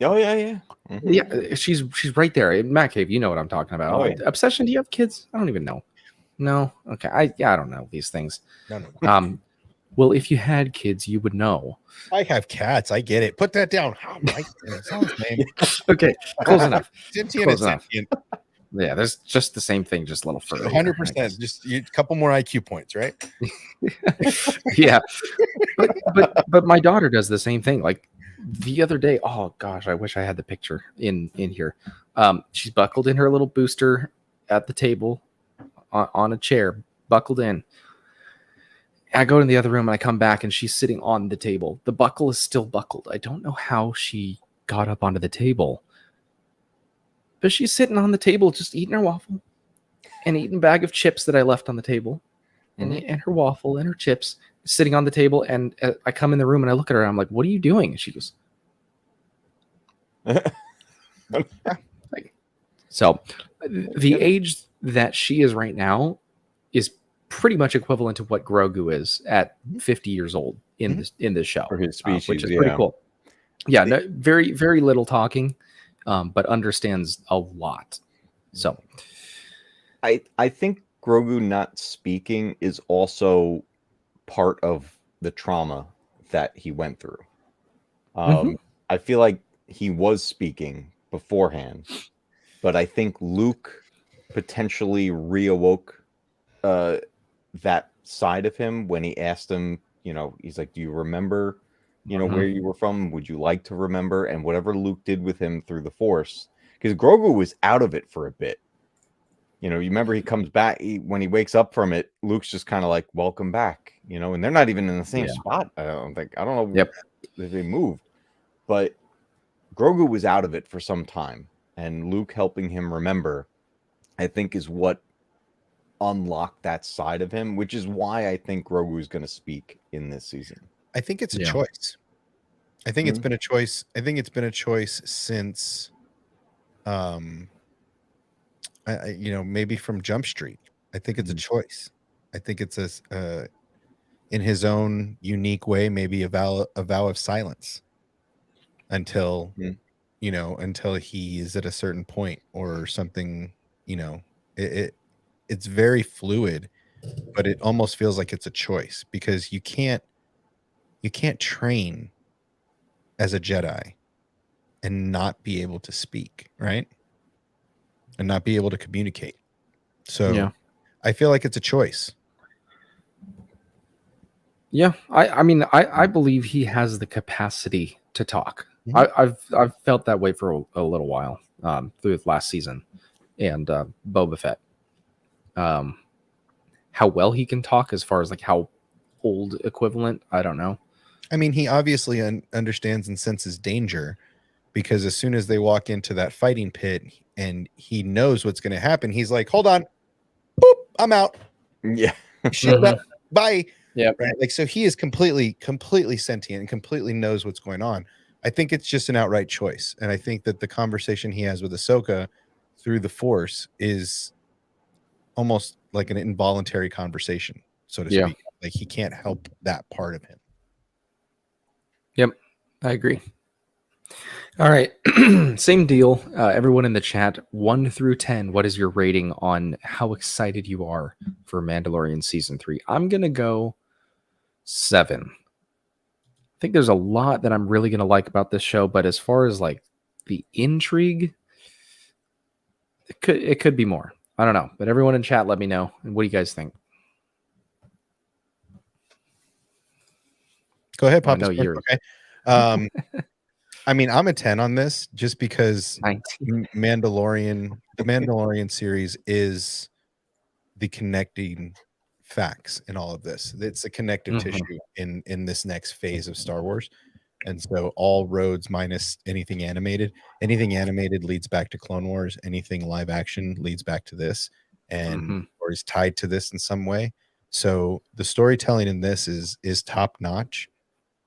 Oh yeah. Yeah, she's right there. Matt Cave, you know what I'm talking about. Oh, yeah. Obsession. Do you have kids? I don't even know. No. Okay. I don't know these things. No. Well, if you had kids, you would know. I have cats. I get it. Put that down. Oh my goodness. Oh, man. Okay, close enough. Sentient Close and enough. sentient. Yeah, there's just the same thing, just a little further. 100%. Just a couple more IQ points, right? Yeah, but my daughter does the same thing. Like the other day, oh gosh, I wish I had the picture in here. She's buckled in her little booster at the table on a chair, buckled in. I go in the other room and I come back and she's sitting on the table. The buckle is still buckled. I don't know how she got up onto the table, but she's sitting on the table just eating her waffle and eating a bag of chips that I left on the table, and her waffle and her chips sitting on the table. And I come in the room and I look at her and I'm like, "What are you doing?" And she goes, so the age that she is right now is pretty much equivalent to what Grogu is at 50 years old in this show, For his species, which is pretty cool. Yeah, no, very very little talking, but understands a lot. So, I think Grogu not speaking is also part of the trauma that he went through. I feel like he was speaking beforehand, but I think Luke potentially reawoke that side of him when he asked him, he's like, "Do you remember, where you were from? Would you like to remember?" And whatever Luke did with him through the Force, because Grogu was out of it for a bit. You remember he comes back when he wakes up from it. Luke's just kind of like, "Welcome back," and they're not even in the same spot. I don't know if they moved, but Grogu was out of it for some time, and Luke helping him remember, I think, is what unlocked that side of him, which is why I think Grogu is going to speak in this season. I think it's a choice. I think it's been a choice. I think it's been a choice since, maybe from Jump Street. I think it's a choice. I think it's in his own unique way, maybe a vow of silence until, until he is at a certain point or something. It's very fluid, but it almost feels like it's a choice, because you can't train as a Jedi and not be able to speak, right? And not be able to communicate. So I feel like it's a choice. Yeah, I believe he has the capacity to talk. I've felt that way for a little while through last season and Boba Fett. How well he can talk, as far as like how old equivalent, I don't know. I mean, he obviously understands and senses danger, because as soon as they walk into that fighting pit and he knows what's going to happen, he's like, "Hold on, boop, I'm out." Yeah, shit, bye. Yeah, right. Like, so he is completely sentient and completely knows what's going on. I think it's just an outright choice, and I think that the conversation he has with Ahsoka through the Force is almost like an involuntary conversation, so to speak. Like, he can't help that part of him. Yep, I agree. All right, same deal. Everyone in the chat, 1 through 10, what is your rating on how excited you are for Mandalorian Season 3? I'm going to go 7. I think there's a lot that I'm really going to like about this show, but as far as like the intrigue, it could be more. I don't know, but everyone in chat, let me know. And what do you guys think? Go ahead, Papa. I know you're okay. I mean, I'm a 10 on this, just because the Mandalorian series is the connecting facts in all of this. It's a connective tissue in this next phase of Star Wars. And so all roads, minus anything animated leads back to Clone Wars. Anything live action leads back to this, and or is tied to this in some way. So the storytelling in this is top notch,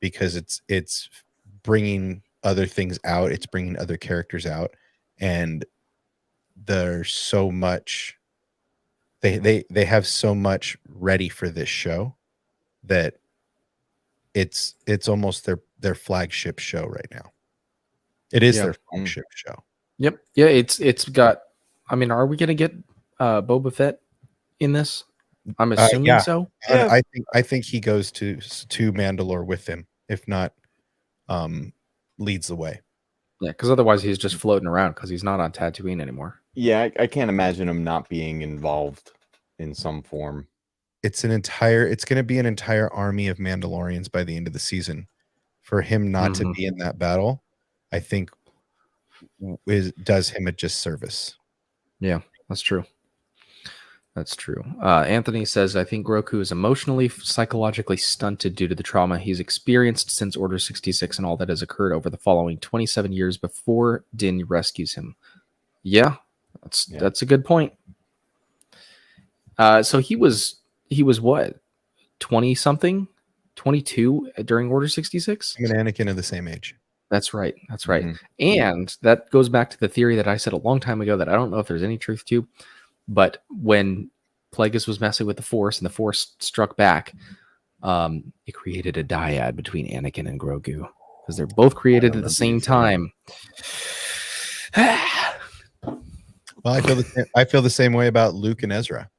because it's bringing other things out. It's bringing other characters out, and there's so much. They have so much ready for this show that it's almost their flagship show right now. It is their flagship show. Yep. Yeah, it's got. I mean, are we gonna get Boba Fett in this? I'm assuming yeah. so. Yeah. I think he goes to Mandalore with him, if not leads the way. Yeah, because otherwise he's just floating around because he's not on Tatooine anymore. Yeah, I can't imagine him not being involved in some form. It's going to be an entire army of Mandalorians by the end of the season. For him not to be in that battle, I think does him a disservice. Yeah, that's true. That's true. Anthony says, I think Grogu is emotionally, psychologically stunted due to the trauma he's experienced since Order 66 and all that has occurred over the following 27 years before Din rescues him. Yeah, that's a good point. So he was what? 20-something? 22 during Order 66? Him and Anakin are the same age. That's right. That's right. And that goes back to the theory that I said a long time ago that I don't know if there's any truth to. But when Plagueis was messing with the Force and the Force struck back, it created a dyad between Anakin and Grogu because they're both created at the same time. Well, I feel the same way about Luke and Ezra,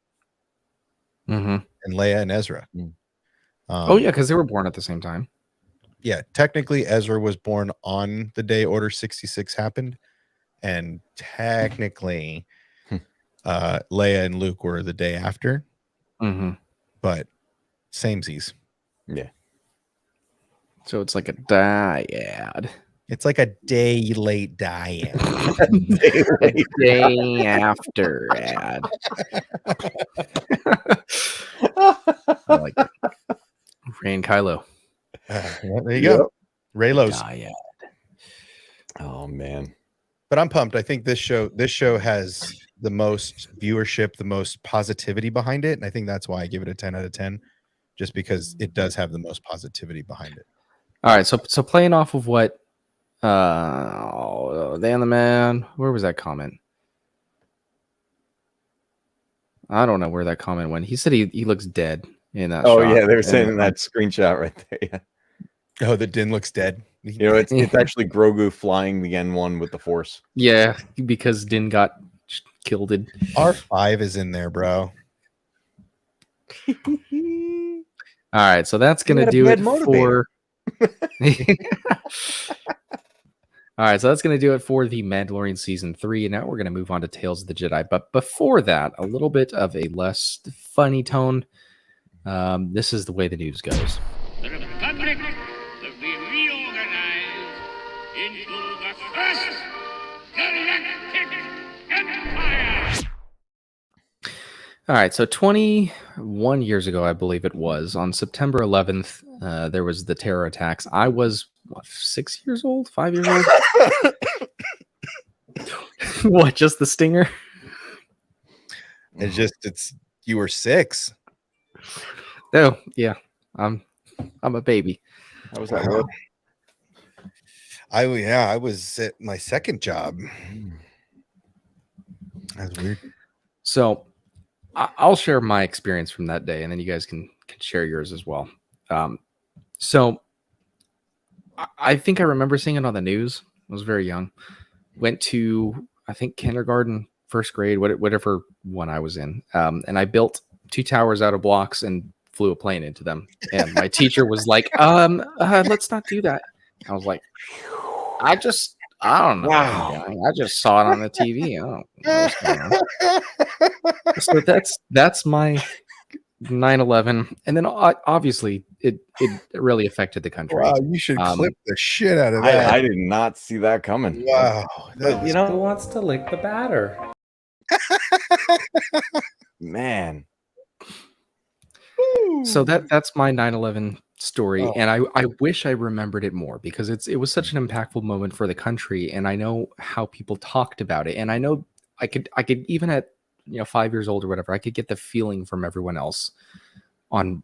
and Leia and Ezra. Oh yeah, because they were born at the same time. Yeah, technically Ezra was born on the day Order 66 happened, and technically Leia and Luke were the day after. But samesies. Yeah. So it's like a dyad. It's like a day late dyad. Day after ad. I like it. Rey and Kylo. There you go. Raylos. Dyad. Oh man. But I'm pumped. I think this show has the most viewership, the most positivity behind it. And I think that's why I give it a 10 out of 10, just because it does have the most positivity behind it. All right. So playing off of what Dan the Man, where was that comment? I don't know where that comment went. He said he looks dead in that shot. Yeah, they were saying in that screenshot right there. Yeah. Oh, the Din looks dead. You know, it's actually Grogu flying the N1 with the Force. Yeah, because Din got killed. R5 is in there, bro. All right, so that's gonna do it for. All right, so that's going to do it for The Mandalorian Season 3. And now we're going to move on to Tales of the Jedi. But before that, a little bit of a less funny tone. This is the way the news goes. The Republic will be reorganized into the first galactic empire. All right, so 21 years ago, I believe it was, on September 11th, there was the terror attacks. I was, 6 years old? 5 years old? What, just the stinger? It's you were 6. Oh, yeah. I'm a baby. How was that work? I was at my second job. That's weird. So I'll share my experience from that day, and then you guys can share yours as well. So I think I remember seeing it on the news. I was very young. Went to, I think, kindergarten, first grade, whatever one I was in. And I built 2 towers out of blocks and flew a plane into them. And my teacher was like, let's not do that. I was like, I don't know. Wow. I just saw it on the TV. I don't know what's going on. So that's my 9/11, and then obviously it really affected the country. Wow, you should clip the shit out of that. I did not see that coming. Wow, But you know, who wants to lick the batter? Man. So that's my 9/11 story, and I wish I remembered it more because it was such an impactful moment for the country, and I know how people talked about it, and I know I could even at 5 years old or whatever, I could get the feeling from everyone else on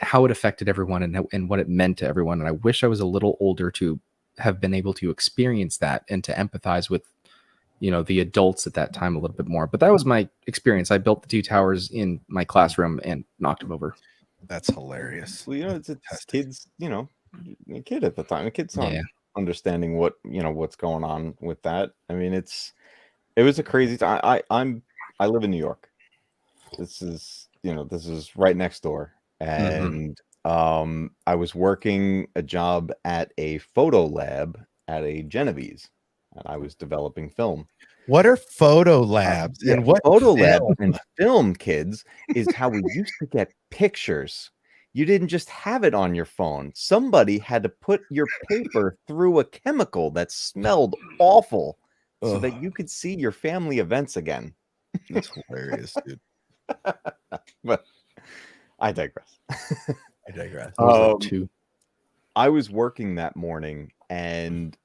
how it affected everyone and what it meant to everyone, and I wish I was a little older to have been able to experience that and to empathize with the adults at that time a little bit more. But that was my experience. I built the 2 towers in my classroom and knocked them over. That's hilarious. Well, it's kids, a kid at the time. A kid's not understanding what's going on with that. I mean, it was a crazy time. I live in New York. This is, this is right next door. And I was working a job at a photo lab at a Genevieve's, and I was developing film. What are photo labs and what photo lab film? and film, kids, is how we used to get pictures. You didn't just have it on your phone. Somebody had to put your paper through a chemical that smelled awful so that you could see your family events again. That's hilarious, dude. But I digress. I digress. I was working that morning, and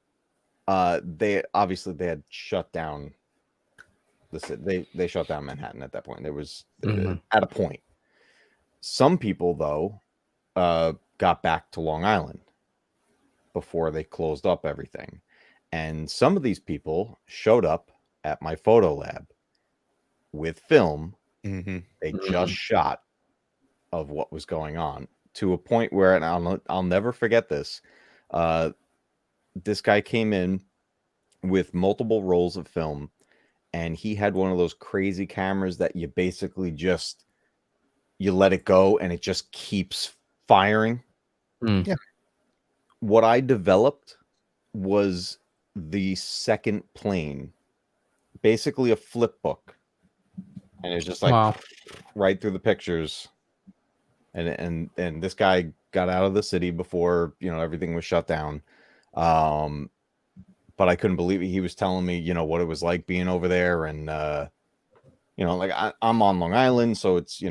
they had shut down the city. They shut down Manhattan at that point. There was at a point. Some people, though, got back to Long Island before they closed up everything. And some of these people showed up at my photo lab with film they just shot of what was going on, to a point where, and I'll never forget this, this guy came in with multiple rolls of film, and he had one of those crazy cameras that you basically just you let it go and it just keeps firing. Yeah. What I developed was the second plane, basically a flip book, and it's just like right through the pictures. And this guy got out of the city before everything was shut down. But I couldn't believe it. He was telling me what it was like being over there, and like I'm on Long Island, so it's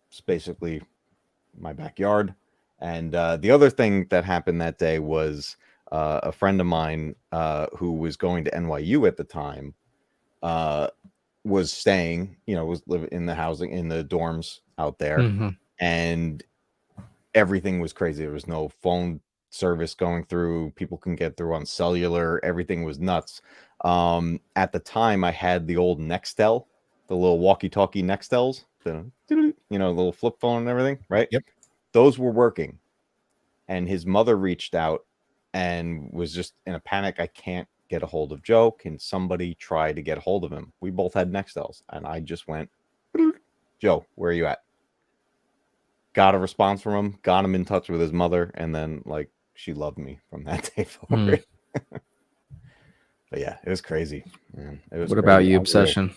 it's basically my backyard. And the other thing that happened that day was a friend of mine who was going to NYU at the time was staying, was living in the housing, in the dorms out there. And everything was crazy. There was no phone service going through. People can get through on cellular. Everything was nuts. At the time, I had the old Nextel, the little walkie-talkie Nextels, the little flip phone and everything, right? Yep. Those were working. And his mother reached out and was just in a panic. I can't get a hold of Joe. Can somebody try to get a hold of him? We both had Nextels, and I just went, Joe, where are you at? Got a response from him, got him in touch with his mother, and then she loved me from that day forward. But yeah, it was crazy, man. It was what about you, Obsession?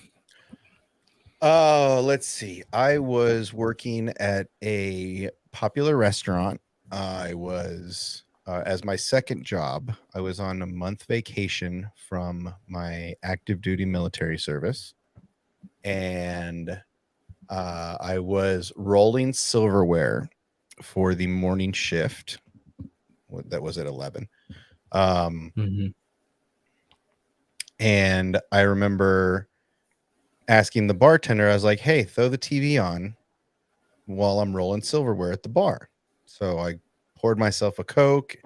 Oh, let's see. I was working at a popular restaurant. I was, as my second job, I was on a month vacation from my active duty military service. And I was rolling silverware for the morning shift. That was at 11. And I remember asking the bartender, I was like, hey, throw the TV on while I'm rolling silverware at the bar. So I poured myself a Coke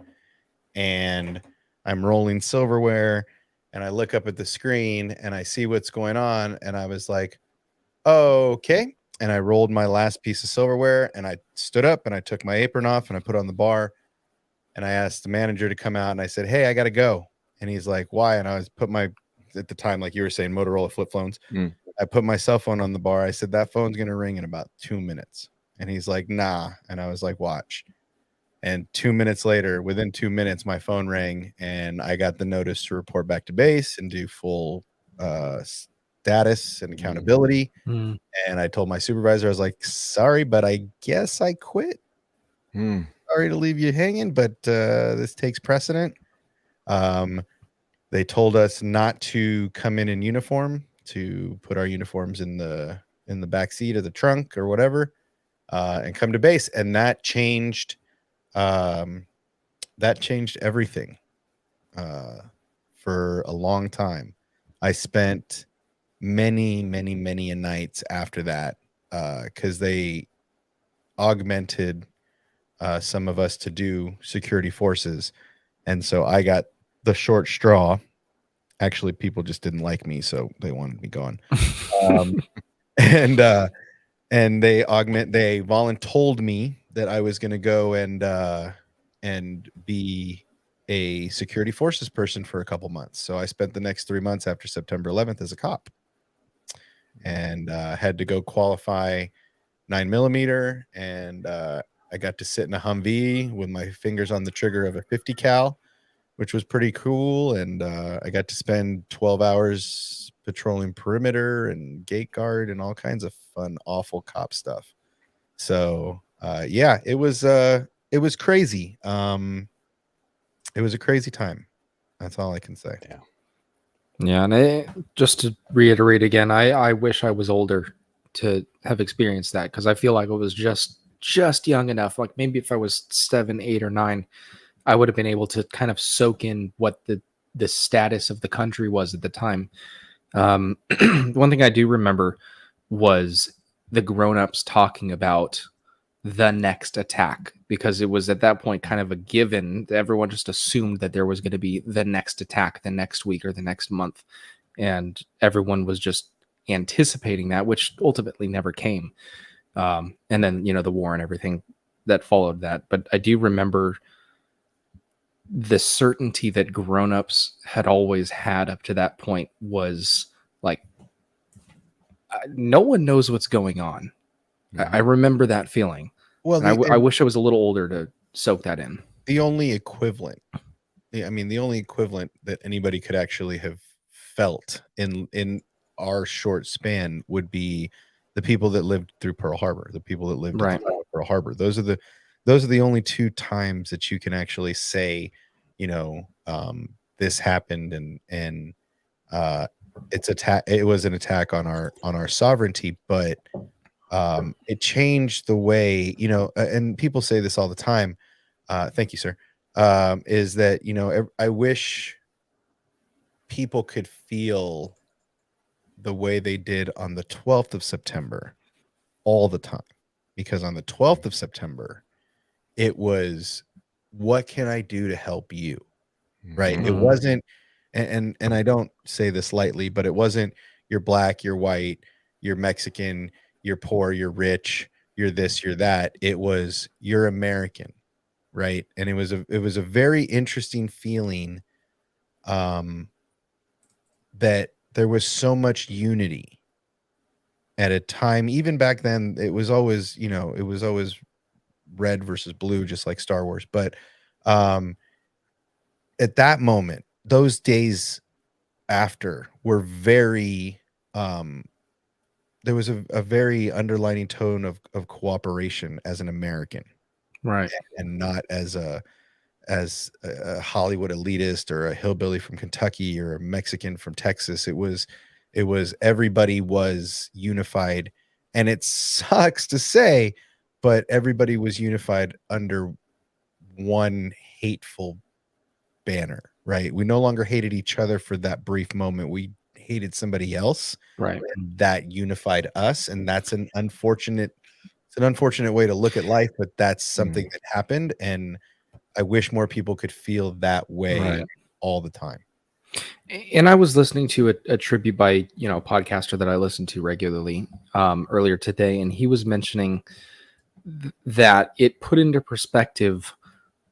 and I'm rolling silverware, and I look up at the screen and I see what's going on. And I was like, okay. And I rolled my last piece of silverware, and I stood up and I took my apron off and I put it on the bar, and I asked the manager to come out, and I said, hey, I got to go. And he's like, why? And I was at the time, like you were saying, Motorola flip phones. I put my cell phone on the bar. I said, that phone's going to ring in about 2 minutes. And he's like, nah. And I was like, watch. And 2 minutes later, within 2 minutes, my phone rang, and I got the notice to report back to base and do full status and accountability. And I told my supervisor, I was like, sorry, but I guess I quit. Sorry to leave you hanging, but this takes precedent. They told us not to come in uniform, to put our uniforms in the back seat of the trunk or whatever, and come to base. And that changed everything for a long time. I spent many nights after that because they augmented some of us to do security forces, and so I got the short straw. Actually, people just didn't like me, so they wanted me gone. And they voluntold me that I was going to go and be a security forces person for a couple months. So I spent the next 3 months after September 11th as a cop. and had to go qualify 9mm, and I got to sit in a Humvee with my fingers on the trigger of a 50 cal, which was pretty cool. And I got to spend 12 hours patrolling perimeter and gate guard and all kinds of fun, awful cop stuff. So yeah, it was crazy. It was a crazy time. That's all I can say. Yeah. Yeah, and just to reiterate again, I wish I was older to have experienced that, because I feel like I was just young enough. Like maybe if I was 7, 8, or 9, I would have been able to kind of soak in what the status of the country was at the time. One thing I do remember was the grown-ups talking about the next attack, because it was at that point kind of a given. Everyone just assumed that there was going to be the next attack the next week or the next month, and everyone was just anticipating that, which ultimately never came. And then the war and everything that followed that. But I do remember the certainty that grown-ups had always had up to that point was like, no one knows what's going on. I remember that feeling. Well, and I wish I was a little older to soak that in. The only equivalent, the only equivalent that anybody could actually have felt in our short span would be the people that lived through Pearl Harbor, the people that lived at the time of Pearl Harbor. Those are the only two times that you can actually say, this happened, and it was an attack on our sovereignty, but it changed the way, and people say this all the time. Thank you, sir. Is that, I wish people could feel the way they did on the 12th of September all the time, because on the 12th of September, it was, what can I do to help you? Right. Mm-hmm. It wasn't, and I don't say this lightly, but it wasn't, you're black, you're white, you're Mexican, you're poor, you're rich, you're this, you're that. It was, you're American. Right. And it was a very interesting feeling, that there was so much unity at a time. Even back then, it was always red versus blue, just like Star Wars. But at that moment, those days after were very, there was a very underlining tone of cooperation as an American, right, and not as a Hollywood elitist or a hillbilly from Kentucky or a Mexican from Texas. It was everybody was unified, and it sucks to say, but everybody was unified under one hateful banner, right? We no longer hated each other for that brief moment. We hated somebody else, right? And that unified us, and that's an unfortunate way to look at life, but that's something that happened, and I wish more people could feel that way all the time. And I was listening to a tribute by, a podcaster that I listen to regularly earlier today, and he was mentioning that it put into perspective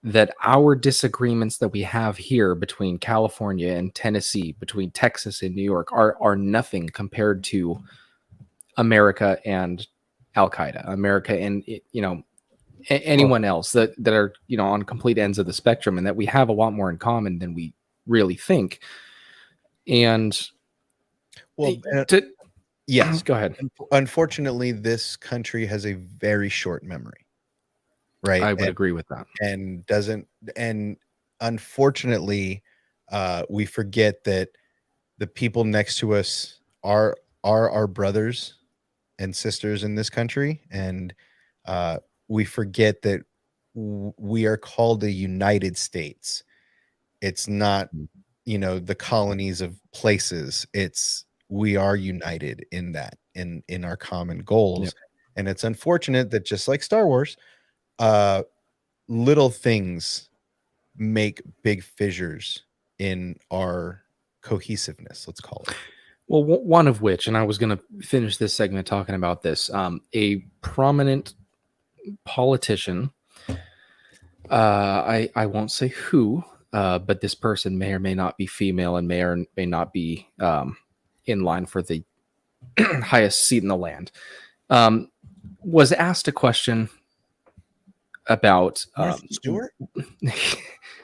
that our disagreements that we have here between California and Tennessee, between Texas and New York, are nothing compared to America and Al Qaeda, America and anyone else that are on complete ends of the spectrum, and that we have a lot more in common than we really think. And yes, go ahead. Unfortunately, this country has a very short memory, right? I would agree with that. And unfortunately, we forget that the people next to us are our brothers and sisters in this country, and we forget that we are called the United States. It's not, the colonies of places. We are united in that, in our common goals. Yep. And it's unfortunate that, just like Star Wars, little things make big fissures in our cohesiveness, let's call it. Well, one of which, and I was going to finish this segment talking about this, a prominent politician, I won't say who, but this person may or may not be female and may or may not be in line for the highest seat in the land, was asked a question about Stewart.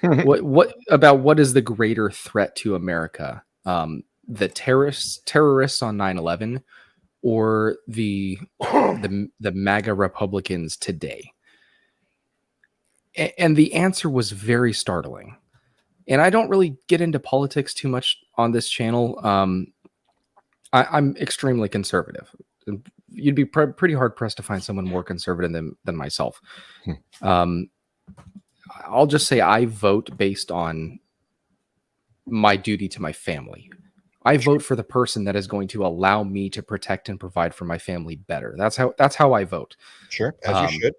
what is the greater threat to America, the terrorists on 9/11 or the MAGA Republicans today? And the answer was very startling. And I don't really get into politics too much on this channel. I'm extremely conservative. You'd be pretty hard pressed to find someone more conservative than myself. I'll just say I vote based on my duty to my family. I vote for the person that is going to allow me to protect and provide for my family better. That's how I vote. Sure, as you should.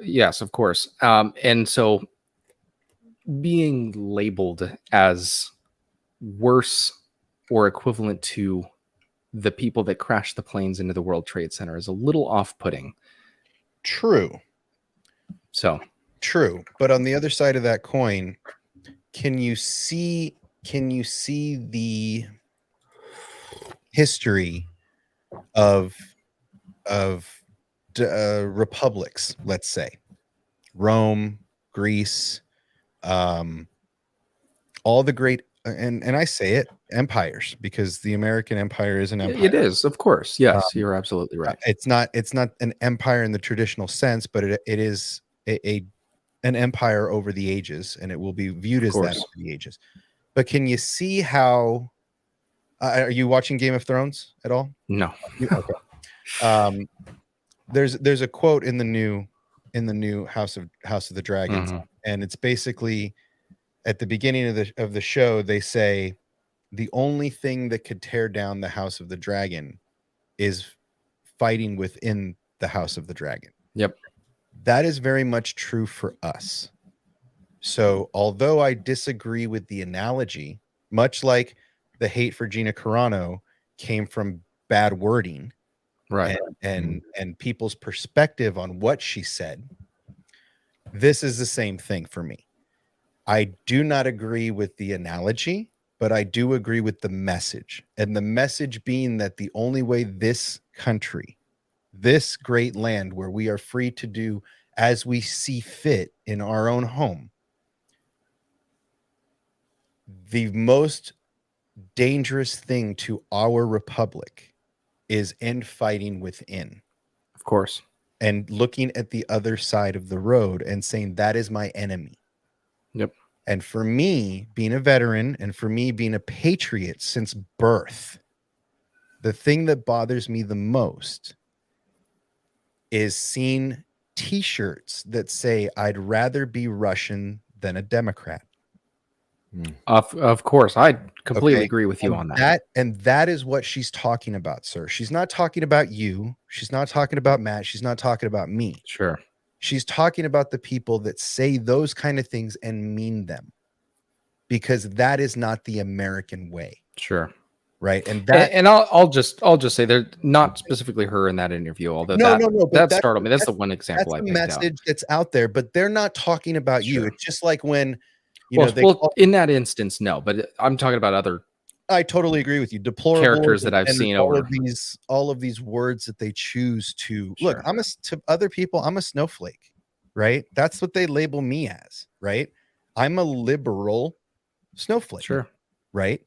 Yes, of course. And so being labeled as worse or equivalent to the people that crashed the planes into the World Trade Center is a little off-putting. True. So true. But on the other side of that coin, can you see the history of republics, let's say Rome, Greece, all the great, and I say it, empires, because the American empire is an empire. It is, of course. Yes, you're absolutely right. It's not an empire in the traditional sense, but it is an empire over the ages, and it will be viewed as that over the ages. But can you see how? Are you watching Game of Thrones at all? No. Okay. There's a quote in the new House of the Dragons, and it's basically at the beginning of the show. They say the only thing that could tear down the House of the Dragon is fighting within the House of the Dragon. Yep. That is very much true for us. So although I disagree with the analogy, much like the hate for Gina Carano came from bad wording, right, and people's perspective on what she said, this is the same thing for me. I do not agree with the analogy, but I do agree with the message. And the message being that the only way this country, this great land where we are free to do as we see fit in our own home, the most dangerous thing to our republic is infighting within. Of course. And looking at the other side of the road and saying, that is my enemy. Yep. And for me, being a veteran, and for me being a patriot since birth, the thing that bothers me the most is seeing t-shirts that say, I'd rather be Russian than a Democrat. Of course, I completely agree with you on that. And that is what she's talking about, sir. She's not talking about you. She's not talking about Matt. She's not talking about me. Sure. She's talking about the people that say those kind of things and mean them, because that is not the American way. Sure. Right. And that, and I'll just say they're not specifically her in that interview, although that startled me. That's the one example I picked out. That's the message that's out there, but they're not talking about you. It's just like when in that instance, no, but I'm talking about other. I totally agree with you. Deplorable characters that I've seen all of these words that they choose to look. To other people, I'm a snowflake, right? That's what they label me as, right? I'm a liberal snowflake, sure, right?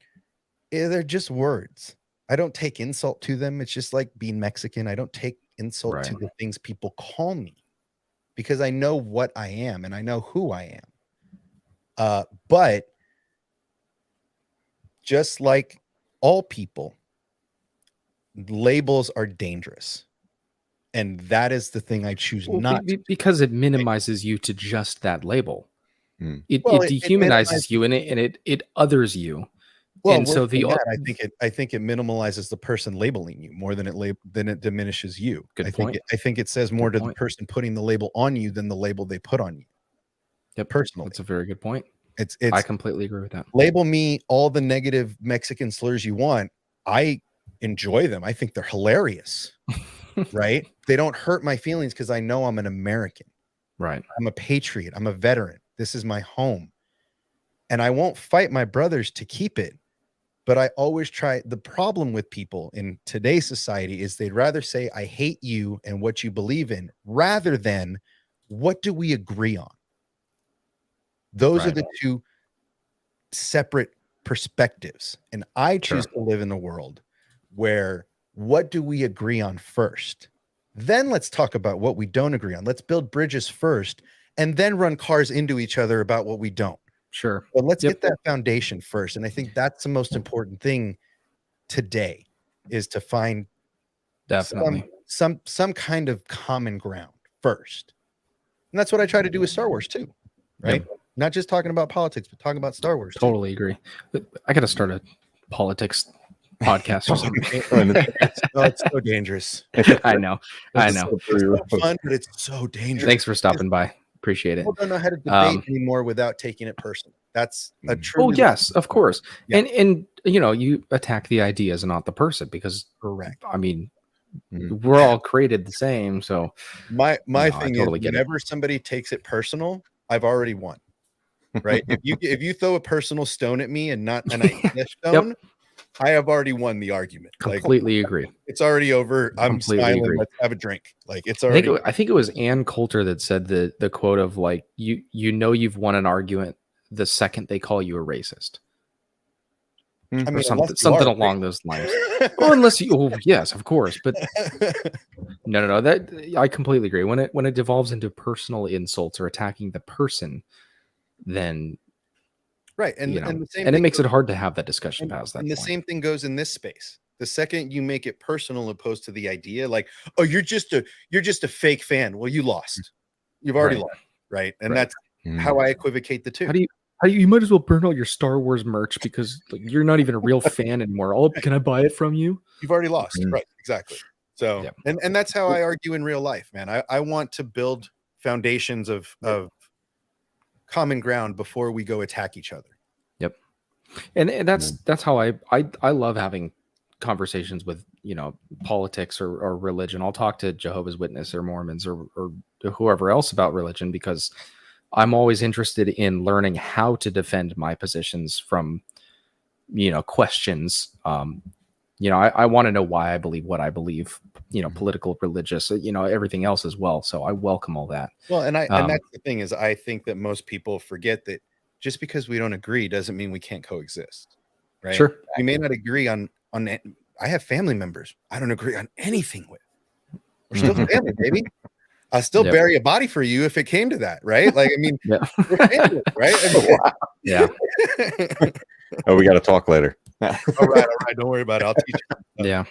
They're just words. I don't take insult to them. It's just like being Mexican. I don't take insult to the things people call me, because I know what I am and I know who I am. But just like all people, labels are dangerous. And that is the thing I choose not to, because it minimizes you to just that label. It dehumanizes you and it others you. Well, and so I think it minimalizes the person labeling you more than it diminishes you. Good point. I think it says more to the person putting the label on you than the label they put on you. Yep, personally, that's a very good point. It's I completely agree with that. Label me all the negative Mexican slurs you want. I enjoy them. I think they're hilarious. Right? They don't hurt my feelings because I know I'm an American. Right. I'm a patriot. I'm a veteran. This is my home. And I won't fight my brothers to keep it. But I always try. The problem with people in today's society is they'd rather say, I hate you and what you believe in, rather than what do we agree on? Those are the two separate perspectives. And I choose to live in a world where what do we agree on first? Then let's talk about what we don't agree on. Let's build bridges first and then run cars into each other about what we don't. Sure. But let's get that foundation first. And I think that's the most important thing today, is to find definitely some kind of common ground first. And that's what I try to do with Star Wars too, right? Yep. Not just talking about politics, but talking about Star Wars. Totally agree. I got to start a politics podcast or something. It's so dangerous. I know. It's so fun, but it's so dangerous. Thanks for stopping by. Appreciate it. People don't know how to debate anymore without taking it personal. That's a true. Oh yes, of course. Yeah. And you know, you attack the ideas and not the person, because correct. I mean, we're all created the same. So my thing is, whenever somebody takes it personal, I've already won. Right? if you throw a personal stone at me and not an idea stone, I have already won the argument. Completely agree. It's already over. I'm smiling. Agree. Let's have a drink. Like it's already. I think it was Ann Coulter that said the quote of like, you know you've won an argument the second they call you a racist. I mean, or something along those lines. Well, unless you, yes, of course, but no. That I completely agree. When it devolves into personal insults or attacking the person, then right, and the same and it makes it hard to have that discussion past that. And the same thing goes in this space. The second you make it personal, opposed to the idea, like, oh, you're just a fake fan. Well, you lost. You've already lost, right? And that's how I equivocate the two. How do you might as well burn all your Star Wars merch because like, you're not even a real fan anymore. Oh, can I buy it from you? You've already lost, right? Exactly. So, and that's how I argue in real life, man. I want to build foundations of common ground before we go attack each other. Yep. And that's how I love having conversations with, you know, politics or religion. I'll talk to Jehovah's Witness or Mormons or whoever else about religion, because I'm always interested in learning how to defend my positions from, you know, questions. You know, I want to know why I believe what I believe, you know, political, religious, you know, everything else as well. So I welcome all that. Well, and that's the thing is, I think that most people forget that just because we don't agree doesn't mean we can't coexist. Right. Sure. We may not agree on I have family members I don't agree on anything with. We're still family, baby. I'll still bury a body for you if it came to that, right? Like, I mean, we're family, right? I mean, yeah. Oh, we got to talk later. All right. Don't worry about it. I'll teach you. Yeah.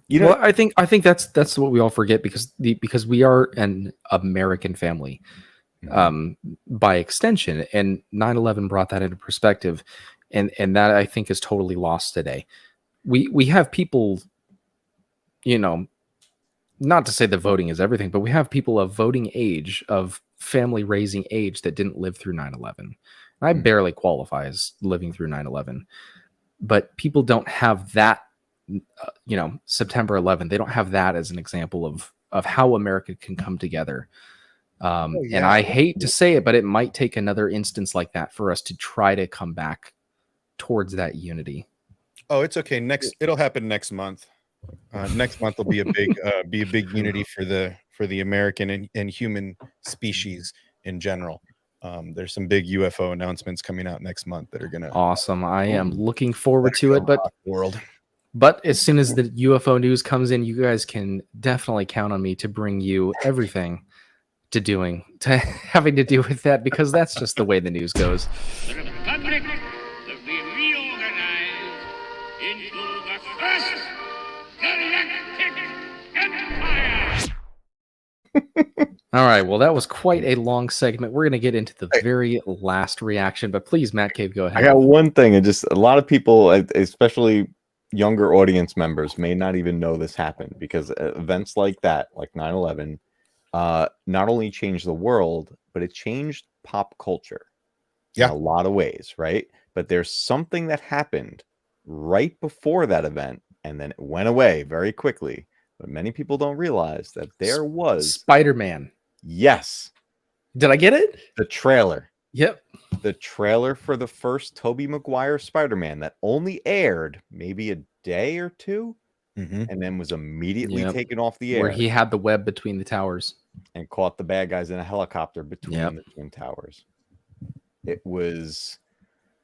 You know, well, I think that's what we all forget, because we are an American family, by extension, and 9/11 brought that into perspective, and that I think is totally lost today. We have people, you know, not to say that voting is everything, but we have people of voting age, of family raising age, that didn't live through 9/11. I barely qualify as living through 9/11, but people don't have that, you know, September 11th. They don't have that as an example of how America can come together. And I hate to say it, but it might take another instance like that for us to try to come back towards that unity. Oh, it's okay. It'll happen next month. Next month will be a big unity for the American and human species in general. There's some big UFO announcements coming out next month that are gonna awesome. I am looking forward to it, but as soon as the UFO news comes in, you guys can definitely count on me to bring you everything to having to do with that, because that's just the way the news goes. The Republic will be reorganized into the first galactic empire. All right. Well, that was quite a long segment. We're going to get into the very last reaction, but please, Matt Cave, go ahead. I got one thing, and just a lot of people, especially younger audience members, may not even know this happened, because events like that, like 9/11, not only changed the world, but it changed pop culture in a lot of ways, right? But there's something that happened right before that event, and then it went away very quickly. But many people don't realize that there was Spider-Man. Yes. Did I get it? The trailer. Yep. the trailer for the first Tobey Maguire Spider-Man that only aired maybe a day or two, and then was immediately Yep. taken off the Where air he had the web between the towers. and caught the bad guys in a helicopter between Yep. the Twin Towers. It was,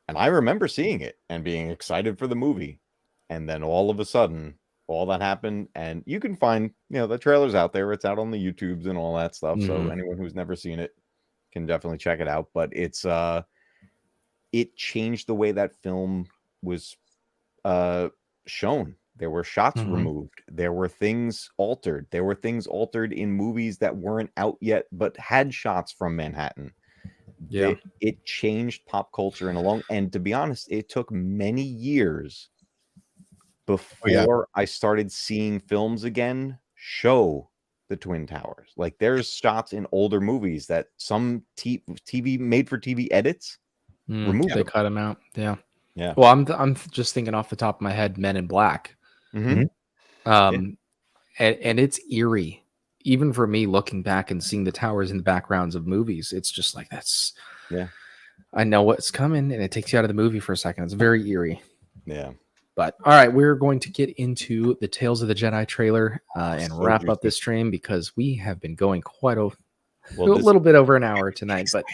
and I remember seeing it and being excited for the movie, and then all of a sudden, all that happened. And you can find, the trailer's out there. It's out on the YouTubes and all that stuff. So Mhm. anyone who's never seen it can definitely check it out. But it's it changed the way that film was shown. There were shots Mhm. removed. There were things altered. There were things altered in movies that weren't out yet, but had shots from Manhattan. Yeah. It changed pop culture and to be honest, it took many years before I started seeing films again show the Twin Towers. Like there's shots in older movies that some TV made for TV edits removed They them. cut him out. Yeah. Yeah. Well, I'm just thinking off the top of my head, Men in Black. Mhm. And it's eerie, even for me looking back and seeing the towers in the backgrounds of movies. It's just like I know what's coming, and it takes you out of the movie for a second. It's very eerie. Yeah. But all right, we're going to get into the Tales of the Jedi trailer and So wrap up juicy. this stream because we have been going quite a Well, this- little bit over an hour tonight, but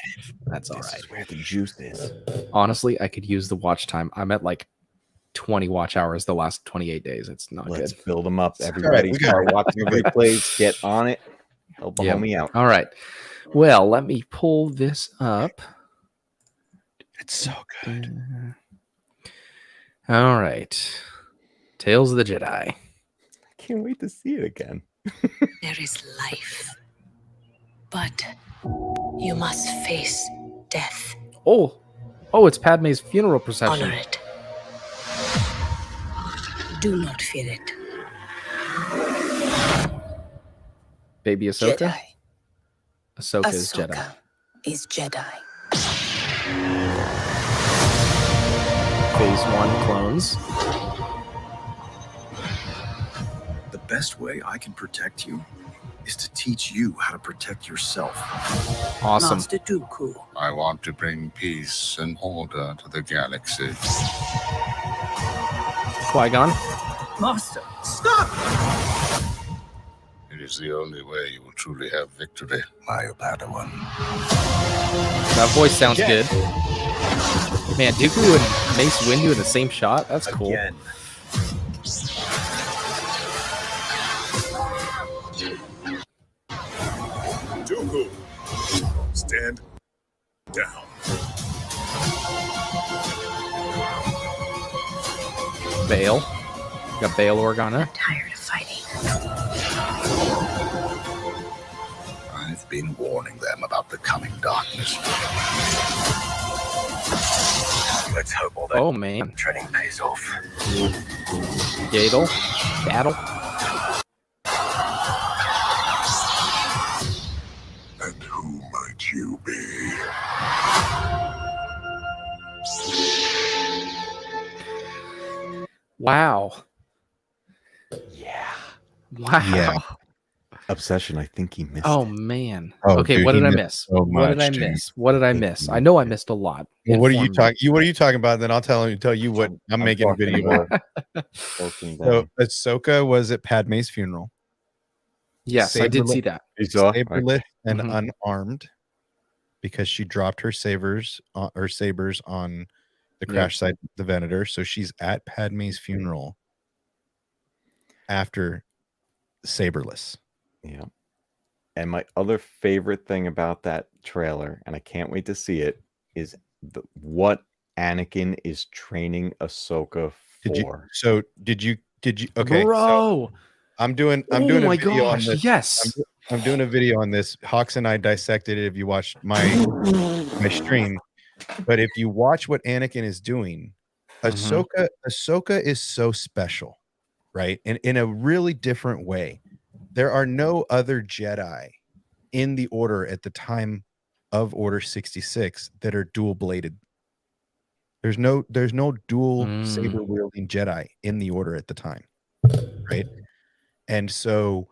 that's all This right. is where the juice is. Honestly, I could use the watch time. I'm at like 20 watch hours the last 28 days. It's not Let's good. build them up. All Everybody right, start watching the replays. Get on it. Help a Yep. homie out. All right. Well, let me pull this up. It's so good. All right. Tales of the Jedi. I can't wait to see it again. There is life, but you must face death. Oh, it's Padme's funeral procession. Honor it. Do not fear it. Baby Ahsoka? Jedi. Ahsoka is Jedi. Ahsoka is Jedi. Phase 1 clones. The best way I can protect you is to teach you how to protect yourself. Awesome. Master Dooku. I want to bring peace and order to the galaxy. Qui-Gon? Master, stop! It is the only way you will truly have victory, my Padawan. That voice sounds good. Man, Dooku and Mace Windu in the same shot? That's cool. Again. Dooku, stand down. Bail. Got Bail Organa. Tired of fighting. I've been warning them about the coming darkness. Let's hope all that Oh, man. training pays off. Gadel. Battle. And who might you be? Wow. Yeah. Wow. Yeah. Obsession. I think he missed. Oh, it. man. Oh, Okay, dude, what he did I missed miss? so What did I much, dude. miss? What did I miss? I know I missed a lot. Well, what are you Inform me. talking? What are you talking about? Then I'll tell you what I'm making a talking video. about on. Broken So down. Ahsoka was at Padme's funeral. Yes, I did see that. You saw? Saberless and Mhm. unarmed because she dropped her sabers on the Yep. crash site, the Venator. So she's at Padme's funeral after saberless. Yeah. And my other favorite thing about that trailer, and I can't wait to see it, is what Anakin is training Ahsoka Did you? for. So did you? Okay, so Bro. I'm doing a Oh my video on gosh. this. Yes. I'm doing a video on this. Hawks and I dissected it. If you watched my stream, but if you watch what Anakin is doing, Ahsoka is so special, right? And in a really different way. There are no other Jedi in the Order at the time of Order 66 that are dual bladed. There's no dual saber wielding Jedi in the Order at the time, right? And so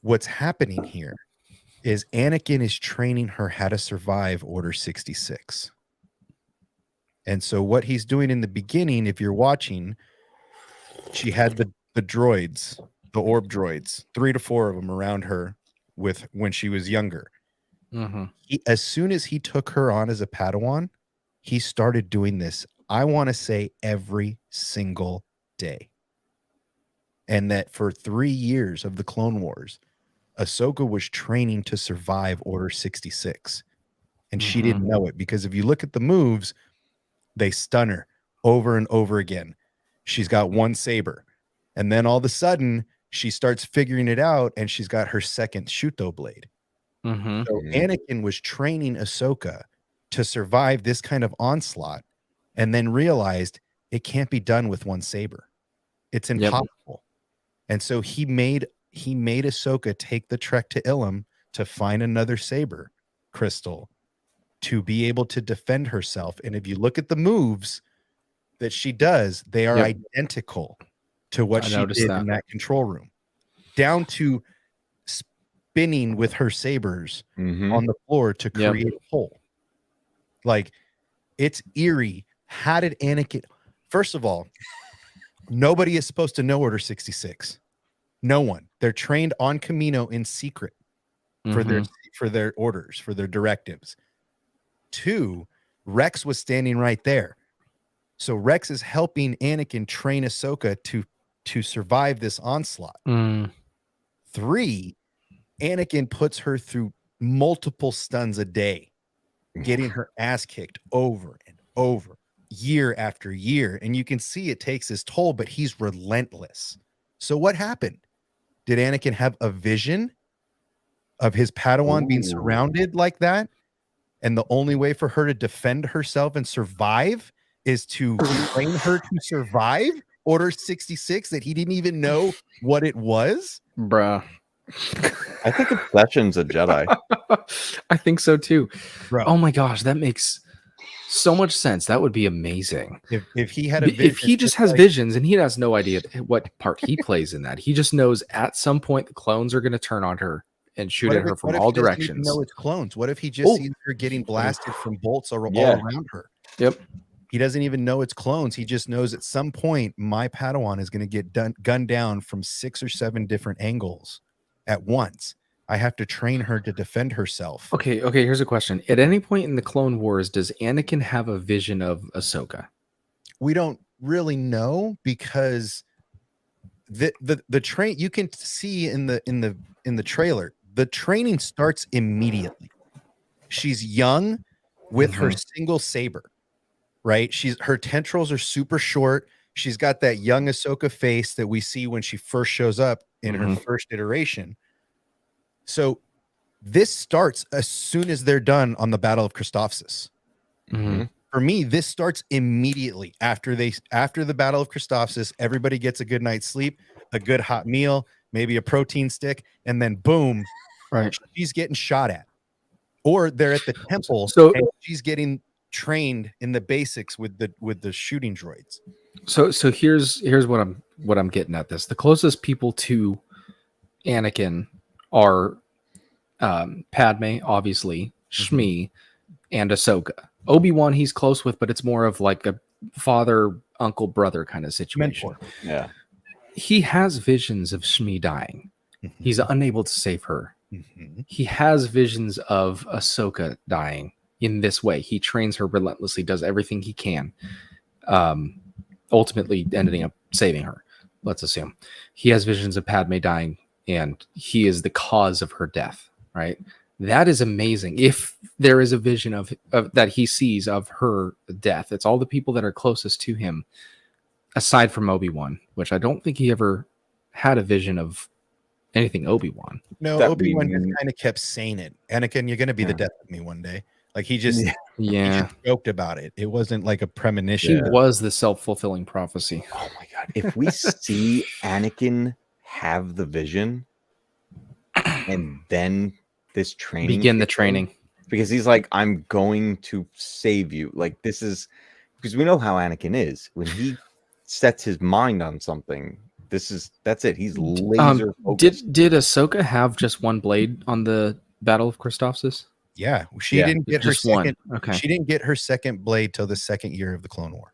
what's happening here is Anakin is training her how to survive Order 66. And so what he's doing in the beginning, if you're watching, she had the droids, the orb droids, 3 to 4 of them around her with when she was younger. Mm-hmm. As soon as he took her on as a Padawan, he started doing this, I want to say, every single day. And that for 3 years of the Clone Wars, Ahsoka was training to survive Order 66. And she didn't know it, because if you look at the moves, they stun her over and over again. She's got one saber. And then all of a sudden, she starts figuring it out, and she's got her second Shuto blade. Mm-hmm. So Anakin was training Ahsoka to survive this kind of onslaught, and then realized it can't be done with one saber. It's impossible. And so he made Ahsoka take the trek to Ilum to find another saber crystal to be able to defend herself. And if you look at the moves that she does, they are identical to what she did in that control room, down to spinning with her sabers on the floor to create a hole. Like, it's eerie. How did Anakin? First of all, nobody is supposed to know Order 66. No one. They're trained on Camino in secret for their orders, for their directives. 2, Rex was standing right there. So Rex is helping Anakin train Ahsoka to survive this onslaught. 3, Anakin puts her through multiple stuns a day, getting her ass kicked over and over, year after year. And you can see it takes his toll, but he's relentless. So what happened? Did Anakin have a vision of his Padawan being surrounded like that? And the only way for her to defend herself and survive is to train her to survive Order 66 that he didn't even know what it was? Bruh. I think Obsession's a Jedi. I think so too. Bro. Oh my gosh, that makes so much sense. That would be amazing. If he had a vision, if he just has visions and he has no idea what part he plays in that. He just knows at some point the clones are going to turn on her and shoot at her from all directions. No, it's clones. What if he just sees her getting blasted from bolts all around her? Yep. He doesn't even know it's clones. He just knows at some point my Padawan is going to get gunned down from 6 or 7 different angles at once. I have to train her to defend herself. Okay, here's a question. At any point in the Clone Wars, does Anakin have a vision of Ahsoka? We don't really know, because the train, you can see in the trailer, the training starts immediately. She's young with her single saber, right? Her tentrals are super short. She's got that young Ahsoka face that we see when she first shows up in her first iteration. So this starts as soon as they're done on the Battle of Christophsis. For me, this starts immediately after the Battle of Christophsis. Everybody gets a good night's sleep, a good hot meal, maybe a protein stick, and then boom, right, she's getting shot at. Or they're at the temple, and she's getting trained in the basics with the shooting droids. So here's what I'm getting at this. The closest people to Anakin are Padme, obviously, Shmi, and Ahsoka. Obi-Wan he's close with, but it's more of like a father, uncle, brother kind of situation. Mentor. Yeah. He has visions of Shmi dying. He's unable to save her. He has visions of Ahsoka dying in this way. He trains her relentlessly, does everything he can, ultimately ending up saving her. Let's assume he has visions of Padme dying, and he is the cause of her death, right? That is amazing. If there is a vision of that he sees of her death, it's all the people that are closest to him, aside from Obi-Wan, which I don't think he ever had a vision of anything Obi-Wan. No, Obi-Wan just kind of kept saying it. Anakin, you're going to be the death of me one day. Like he just joked about it. It wasn't like a premonition. He was the self-fulfilling prophecy. Oh my God. If we see Anakin have the vision and then this training begin the training, because he's like, I'm going to save you. Like, this is because we know how Anakin is. When he sets his mind on something, that's it. He's laser focused. Did Ahsoka have just one blade on the Battle of Christophsis? Yeah, she Yeah, didn't get her just one. second. Okay. She didn't get her second blade till the second year of the Clone War.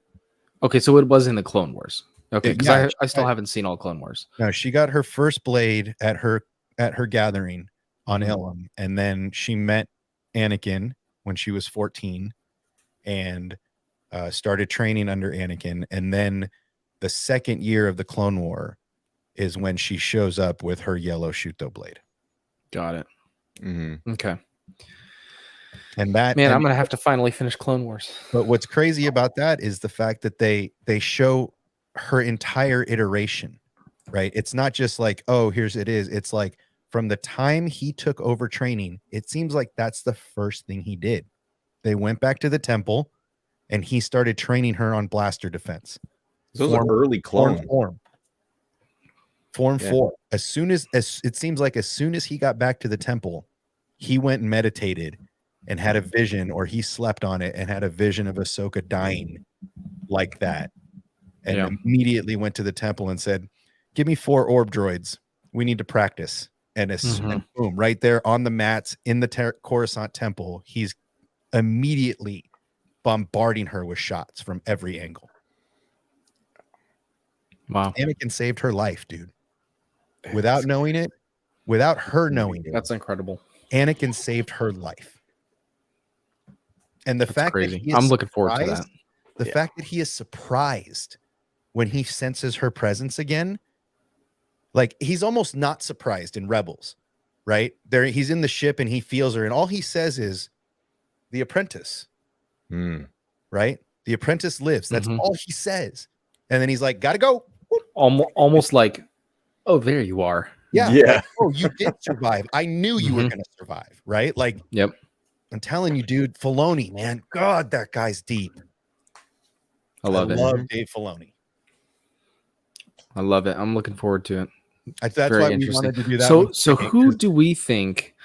Okay, so it was in the Clone Wars. Okay, because Yeah, I still haven't seen all Clone Wars. No, she got her first blade at her gathering on Mhm. Ilum, and then she met Anakin when she was 14, and started training under Anakin. And then the second year of the Clone War is when she shows up with her yellow Shuto blade. Got it. Okay. And that, Man, and I'm gonna have to finally finish Clone Wars. But what's crazy about that is the fact that they show her entire iteration, right? It's not just like, oh, here's it is. It's like from the time he took over training, it seems like that's the first thing he did. They went back to the temple and he started training her on blaster defense. Those are early clones. Form Yeah. 4. As soon as it seems like as soon as he got back to the temple, he went and meditated and had a vision, or he slept on it and had a vision of Ahsoka dying like that. And immediately went to the temple and said, give me 4 orb droids. We need to practice. And, and boom, right there on the mats in the Coruscant temple, he's immediately bombarding her with shots from every angle. Wow. Anakin saved her life, dude. Without knowing it, without her knowing it. That's incredible. Anakin saved her life. And the fact crazy. that he is I'm looking forward to surprised- that. The fact that he is surprised when he senses her presence again, like he's almost not surprised in Rebels, right? There, he's in the ship and he feels her, and all he says is, "The apprentice," right? The apprentice lives. That's all he says, and then he's like, "Gotta go." Almost like, oh, there you are. Yeah. Yeah. Like, oh, you did survive. I knew you were going to survive, right? Like, yep. I'm telling you, dude, Filoni, man, God, that guy's deep. I love it. Love Dave Filoni. I love it. I'm looking forward to it. That's Very why we interesting. wanted to do that. So who do we think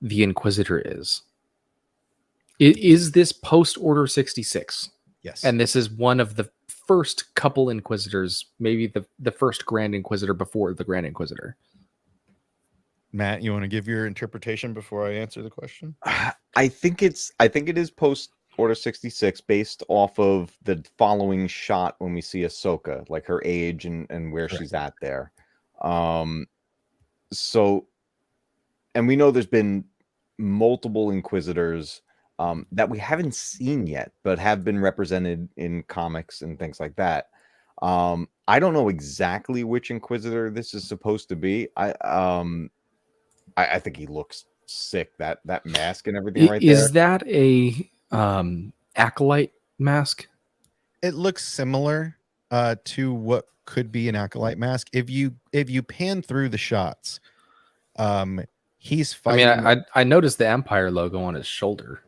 the Inquisitor is? Is this post Order 66? Yes. And this is one of the first couple Inquisitors, maybe the first Grand Inquisitor before the Grand Inquisitor. Matt, you want to give your interpretation before I answer the question? I think it is post Order 66 based off of the following shot when we see Ahsoka, like her age and where she's at there. So, and we know there's been multiple Inquisitors that we haven't seen yet, but have been represented in comics and things like that. I don't know exactly which Inquisitor this is supposed to be. I think he looks sick. That mask and everything right there. Is that a acolyte mask? It looks similar to what could be an acolyte mask. If you pan through the shots, he's fighting. I mean, I noticed the Empire logo on his shoulder.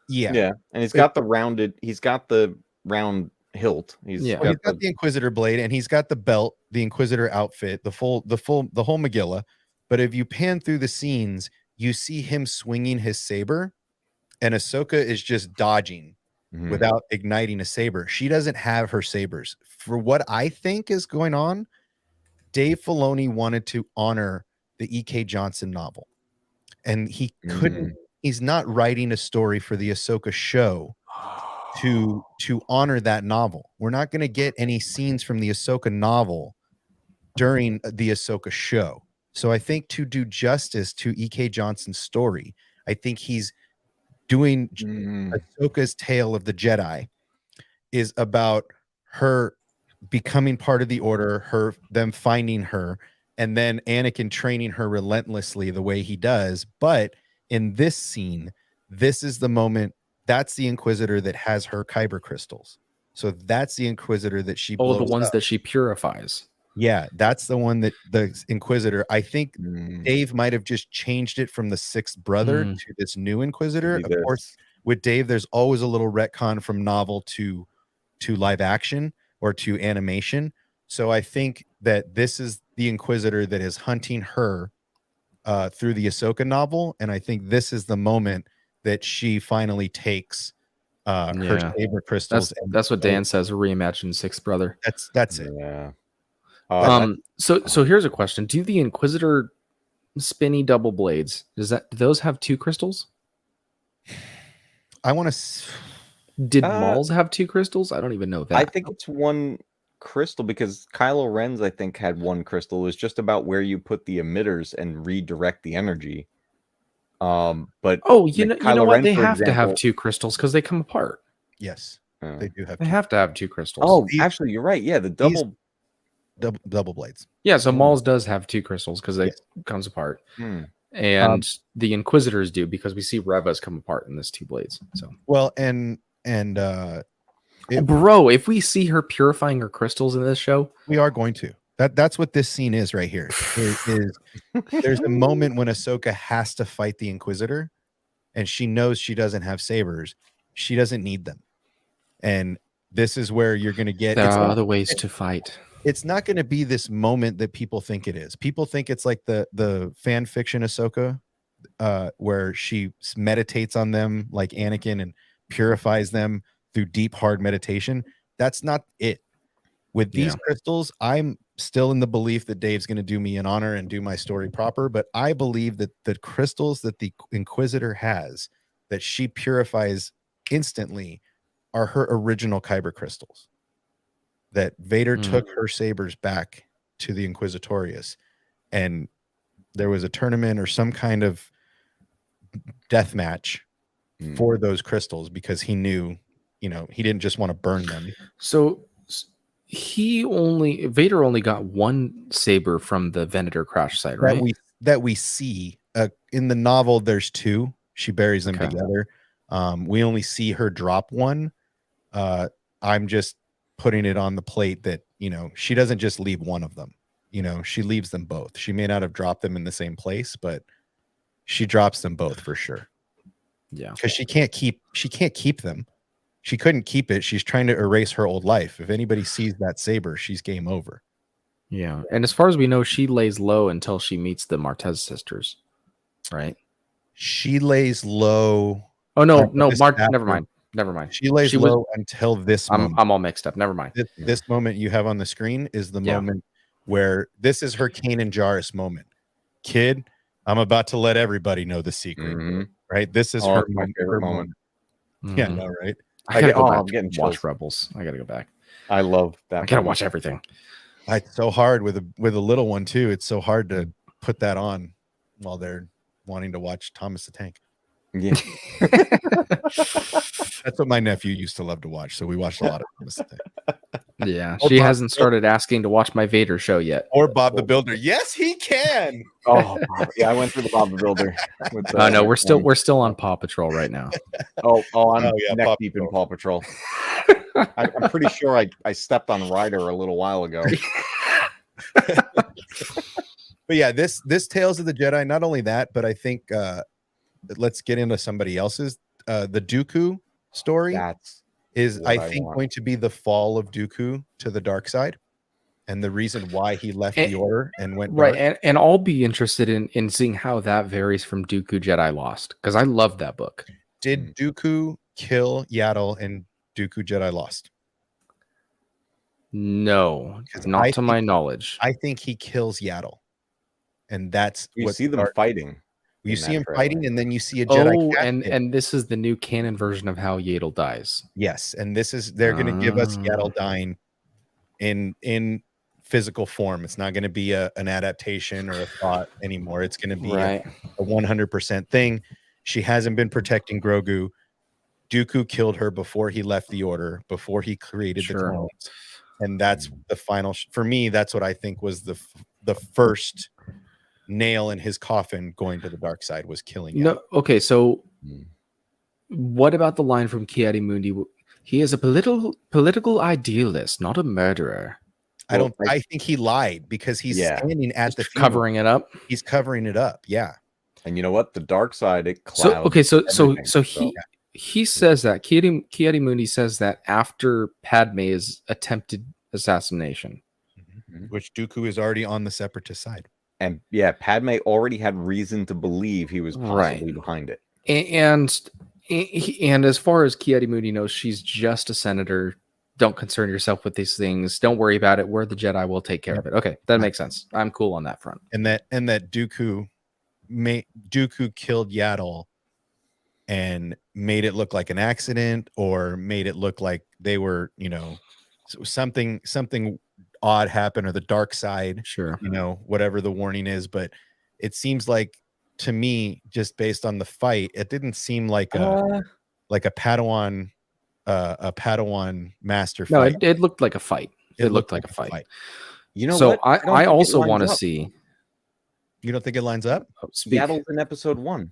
Yeah, and he's got the round hilt. He's got the Inquisitor blade, and he's got the belt, the Inquisitor outfit, the whole Megillah. But if you pan through the scenes, you see him swinging his saber, and Ahsoka is just dodging without igniting a saber. She doesn't have her sabers. For what I think is going on, Dave Filoni wanted to honor the E.K. Johnson novel, and he couldn't. He's not writing a story for the Ahsoka show to honor that novel. We're not going to get any scenes from the Ahsoka novel during the Ahsoka show. So I think to do justice to E.K. Johnson's story, I think he's doing Ahsoka's Tale of the Jedi is about her becoming part of the Order, them finding her, and then Anakin training her relentlessly the way he does. But in this scene, this is the moment. That's the Inquisitor that has her Kyber crystals. So that's the Inquisitor that she blows the ones up. that she purifies. Yeah, that's the one that the Inquisitor. I think Dave might have just changed it from the sixth brother to this new Inquisitor. Of course, with Dave, there's always a little retcon from novel to live action or to animation. So I think that this is the Inquisitor that is hunting her through the Ahsoka novel, and I think this is the moment that she finally takes her saber crystals. That's what Dan says. A reimagined sixth brother. That's it. Yeah. So here's a question: do the Inquisitor spinny double blades? Do those have 2 crystals? I want to. Did Mauls have 2 crystals? I don't even know that. I think it's 1 crystal because Kylo Ren's, I think, had 1 crystal. It was just about where you put the emitters and redirect the energy. But you know what? They have to have 2 crystals because they come apart. Yes, they do have. They have to have 2 crystals. Oh, actually, you're right. Yeah, the double blades. Yeah, so Mauls does have 2 crystals because they comes apart, and the Inquisitors do because we see Reva's come apart in this 2 blades. So well, bro, if we see her purifying her crystals in this show, we are going to. That's what this scene is right here. There's a moment when Ahsoka has to fight the Inquisitor, and she knows she doesn't have sabers. She doesn't need them, and this is where you're going to get. There are other ways to fight. It's not going to be this moment that people think it is. People think it's like the fan fiction Ahsoka, where she meditates on them like Anakin and purifies them through deep, hard meditation. That's not it. With these crystals, I'm still in the belief that Dave's going to do me an honor and do my story proper, but I believe that the crystals that the Inquisitor has that she purifies instantly are her original Kyber crystals. That Vader took her sabers back to the Inquisitorius, and there was a tournament or some kind of death match for those crystals because he knew, he didn't just want to burn them. So Vader only got 1 saber from the Venator crash site, right? That we see in the novel. There's 2. She buries them together. We only see her drop 1. I'm just putting it on the plate that she doesn't just leave 1 of them. She leaves them both. She may not have dropped them in the same place, but she drops them both for sure. Yeah, because she can't keep them. She couldn't keep it. She's trying to erase her old life. If anybody sees that saber, she's game over. Yeah. And as far as we know, she lays low until she meets the Martez sisters, right? She lays low. Oh, no. Never mind. She lays low until this moment. I'm all mixed up. Never mind. This moment you have on the screen is the moment where this is her Kanan Jarrus moment. Kid, I'm about to let everybody know the secret. Right? This is her favorite moment. Yeah, no, right? I gotta go back and watch Rebels. I gotta go back. I love that. I gotta watch everything. It's so hard with a little one too. It's so hard to put that on while they're wanting to watch Thomas the Tank. Yeah. That's what my nephew used to love to watch. So we watched a lot of Thomas the Tank. Yeah. She hasn't started asking to watch my Vader show yet. Or Bob the Builder. Yes, he can. Oh, yeah, I went through the Bob the Builder. No, we're still on Paw Patrol right now. I'm neck deep in Paw Patrol. I'm pretty sure I stepped on Ryder a little while ago. But yeah, this Tales of the Jedi, not only that, but I think let's get into somebody else's. The Dooku story is, I think, going to be the fall of Dooku to the dark side, and the reason why he left the Order and went dark. Right. And I'll be interested in seeing how that varies from Dooku Jedi Lost, because I love that book. Did Dooku kill Yaddle in Dooku Jedi Lost? No, not to my knowledge. I think he kills Yaddle, and that's you see them fighting. You see him fighting, and then you see a Jedi. And this is the new canon version of how Yaddle dies. Yes, and they're going to give us Yaddle dying in physical form. It's not going to be an adaptation or a thought anymore. It's going to be a 100% thing. She hasn't been protecting Grogu. Dooku killed her before he left the Order, before he created the clones, and that's the final. For me, that's what I think was the first nail in his coffin going to the dark side, was killing him. No, okay, so what about the line from Ki-Adi-Mundi? He is a political idealist, not a murderer. I think he lied because he's standing at the funeral. Covering it up. He's covering it up. Yeah. And you know what? The dark side, it clouds. So he says that Ki-Adi-Mundi says that after Padme's attempted assassination, which Dooku is already on the Separatist side. And yeah, Padme already had reason to believe he was possibly behind it. And as far as Ki-Adi-Mundi knows, she's just a senator. Don't concern yourself with these things. Don't worry about it. We're the Jedi. We'll take care of it. Okay, that makes sense. I'm cool on that front. And that Dooku killed Yaddle and made it look like an accident, or made it look like they were, something odd happened, or the dark side, Sure. Whatever the warning is. But it seems like, to me, just based on the fight, it didn't seem like a Padawan master No, fight. it looked like a fight. It looked like a fight. You know so what? I also want to see. You don't think it lines up? Seattle's in episode 1.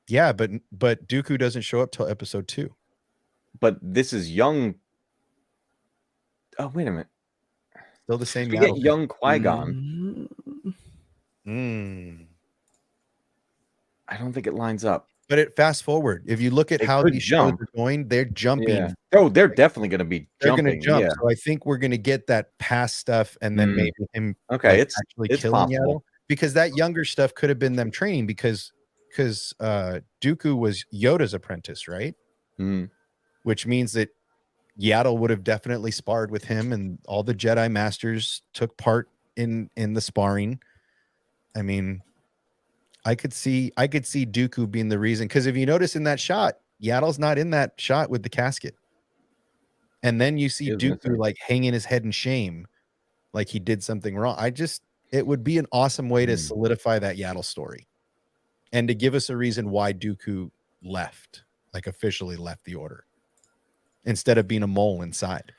Yeah, but Dooku doesn't show up till episode 2. But this is young. Oh, wait a minute. Still the same. We get young Qui-Gon. I don't think it lines up. But it fast forward. If you look at how these shows are going, they're jumping. Yeah. Oh, they're definitely going to be jumping. They're going to jump. Yeah. So I think we're going to get that past stuff, and then maybe him. Okay, it's actually killing Yaddle, because that younger stuff could have been them training, because Dooku was Yoda's apprentice, right? Which means that Yaddle would have definitely sparred with him, and all the Jedi Masters took part in the sparring. I mean, I could see Dooku being the reason, because if you notice in that shot, Yaddle's not in that shot with the casket, and then you see Dooku like hanging his head in shame, like he did something wrong. It would be an awesome way to solidify that Yaddle story, and to give us a reason why Dooku left, like officially left the Order, instead of being a mole inside,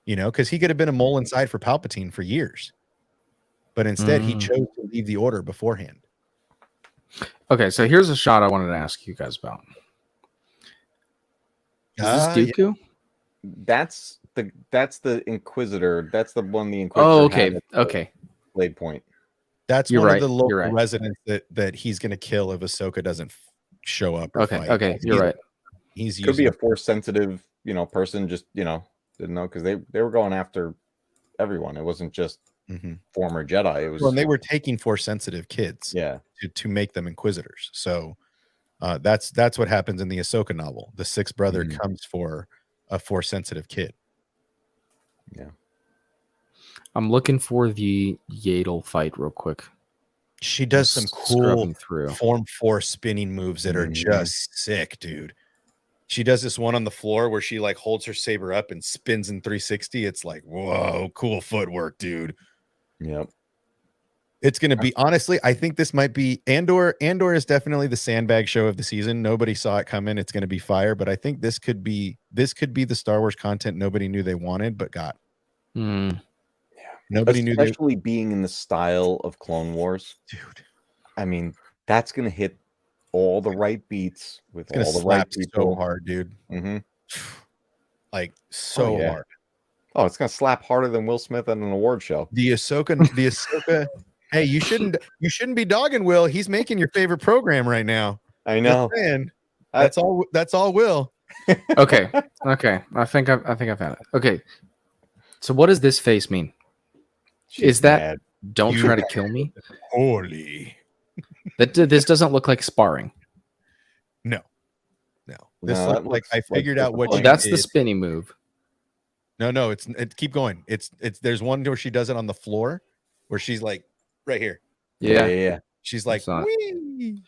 because he could have been a mole inside for Palpatine for years, but instead he chose to leave the Order beforehand. Okay, so here's a shot I wanted to ask you guys about. Is this Dooku? Yeah. That's the Inquisitor. That's the one the Inquisitor. Oh, okay. had at Okay. Blade Point. That's one of the local residents that he's going to kill if Ahsoka doesn't show up. Okay. Fight. Okay. You're right. He's could be a force sensitive, person. Just didn't know, because they were going after everyone. It wasn't just former Jedi. It was. Well, and they were taking force sensitive kids. Yeah. To make them Inquisitors. So that's what happens in the Ahsoka novel. The sixth brother comes for a force sensitive kid. Yeah. I'm looking for the Yaddle fight real quick. She does some cool Form 4 spinning moves that are just sick, dude. She does this one on the floor where she like holds her saber up and spins in 360. It's like, whoa, cool footwork, dude. Yep. It's going to be, honestly, I think this might be Andor. Andor is definitely the sandbag show of the season. Nobody saw it coming. It's going to be fire, but I think this could be the Star Wars content nobody knew they wanted, but got. Yeah. Nobody knew. Especially being in the style of Clone Wars. Dude. I mean, that's going to hit all the right beats with all the right people. So hard, dude. Like so hard. Oh, it's going to slap harder than Will Smith at an award show. The Ahsoka. Hey, you shouldn't be dogging Will. He's making your favorite program right now. I know. That's all Will. Okay. I think I've had it. Okay. So what does this face mean? Is that mad. Don't try to kill me? Holy. This doesn't look like sparring. No. This looks like I figured out what. That's the spinny move. No, it's keep going. It's there's one where she does it on the floor, where she's like right here. Yeah. She's like wee.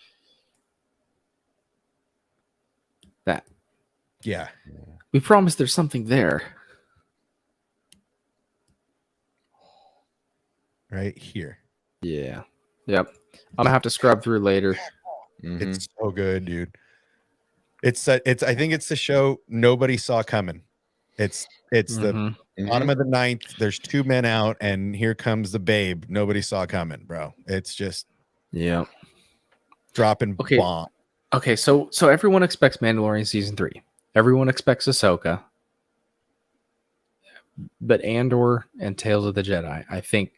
That. Yeah. We promised there's something there. Right here. Yeah. Yep. I'm gonna have to scrub through later. It's so good, dude. I think it's the show nobody saw coming. It's the bottom of the ninth. There's 2 men out, and here comes the babe. Nobody saw coming, bro. It's just dropping bomb. Okay, so everyone expects Mandalorian season 3. Everyone expects Ahsoka, but Andor and Tales of the Jedi, I think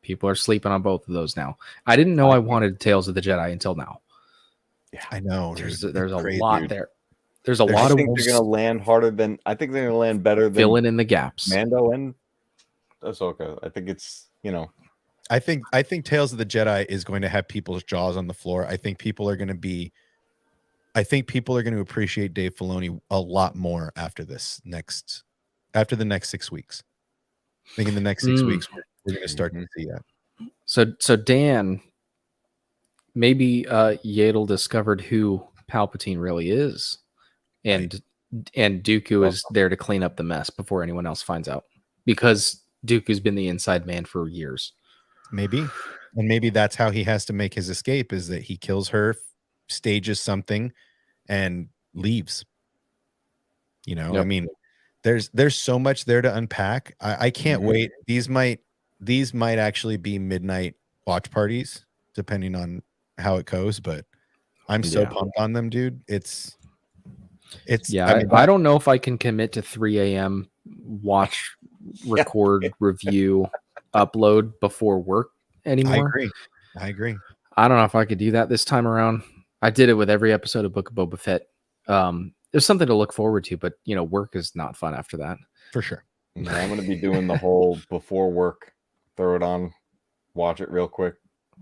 people are sleeping on both of those now. I didn't know I wanted Tales of the Jedi until now. Yeah, I know. There's a lot there. There's a lot of. I think they're going to land harder than. I think they're going to land better than filling in the gaps. Mando and Ahsoka. I think it's I think Tales of the Jedi is going to have people's jaws on the floor. I think people are going to appreciate Dave Filoni a lot more after the next 6 weeks. I think in the next 6 weeks we're going to start to see that. So Dan, maybe Yaddle discovered who Palpatine really is, and Dooku is there to clean up the mess before anyone else finds out, because Dooku's been the inside man for years. Maybe. And maybe that's how he has to make his escape, is that he kills her, stages something, and leaves. You know, I mean, there's so much there to unpack. I can't wait. These might actually be midnight watch parties, depending on how it goes, but I'm so pumped on them, dude. It's I don't know if I can commit to 3 a.m. watch, record, review, upload before work anymore. I agree. I don't know if I could do that this time around. I did it with every episode of Book of Boba Fett. There's something to look forward to, but work is not fun after that. For sure. Yeah, I'm going to be doing the whole before work, throw it on, watch it real quick.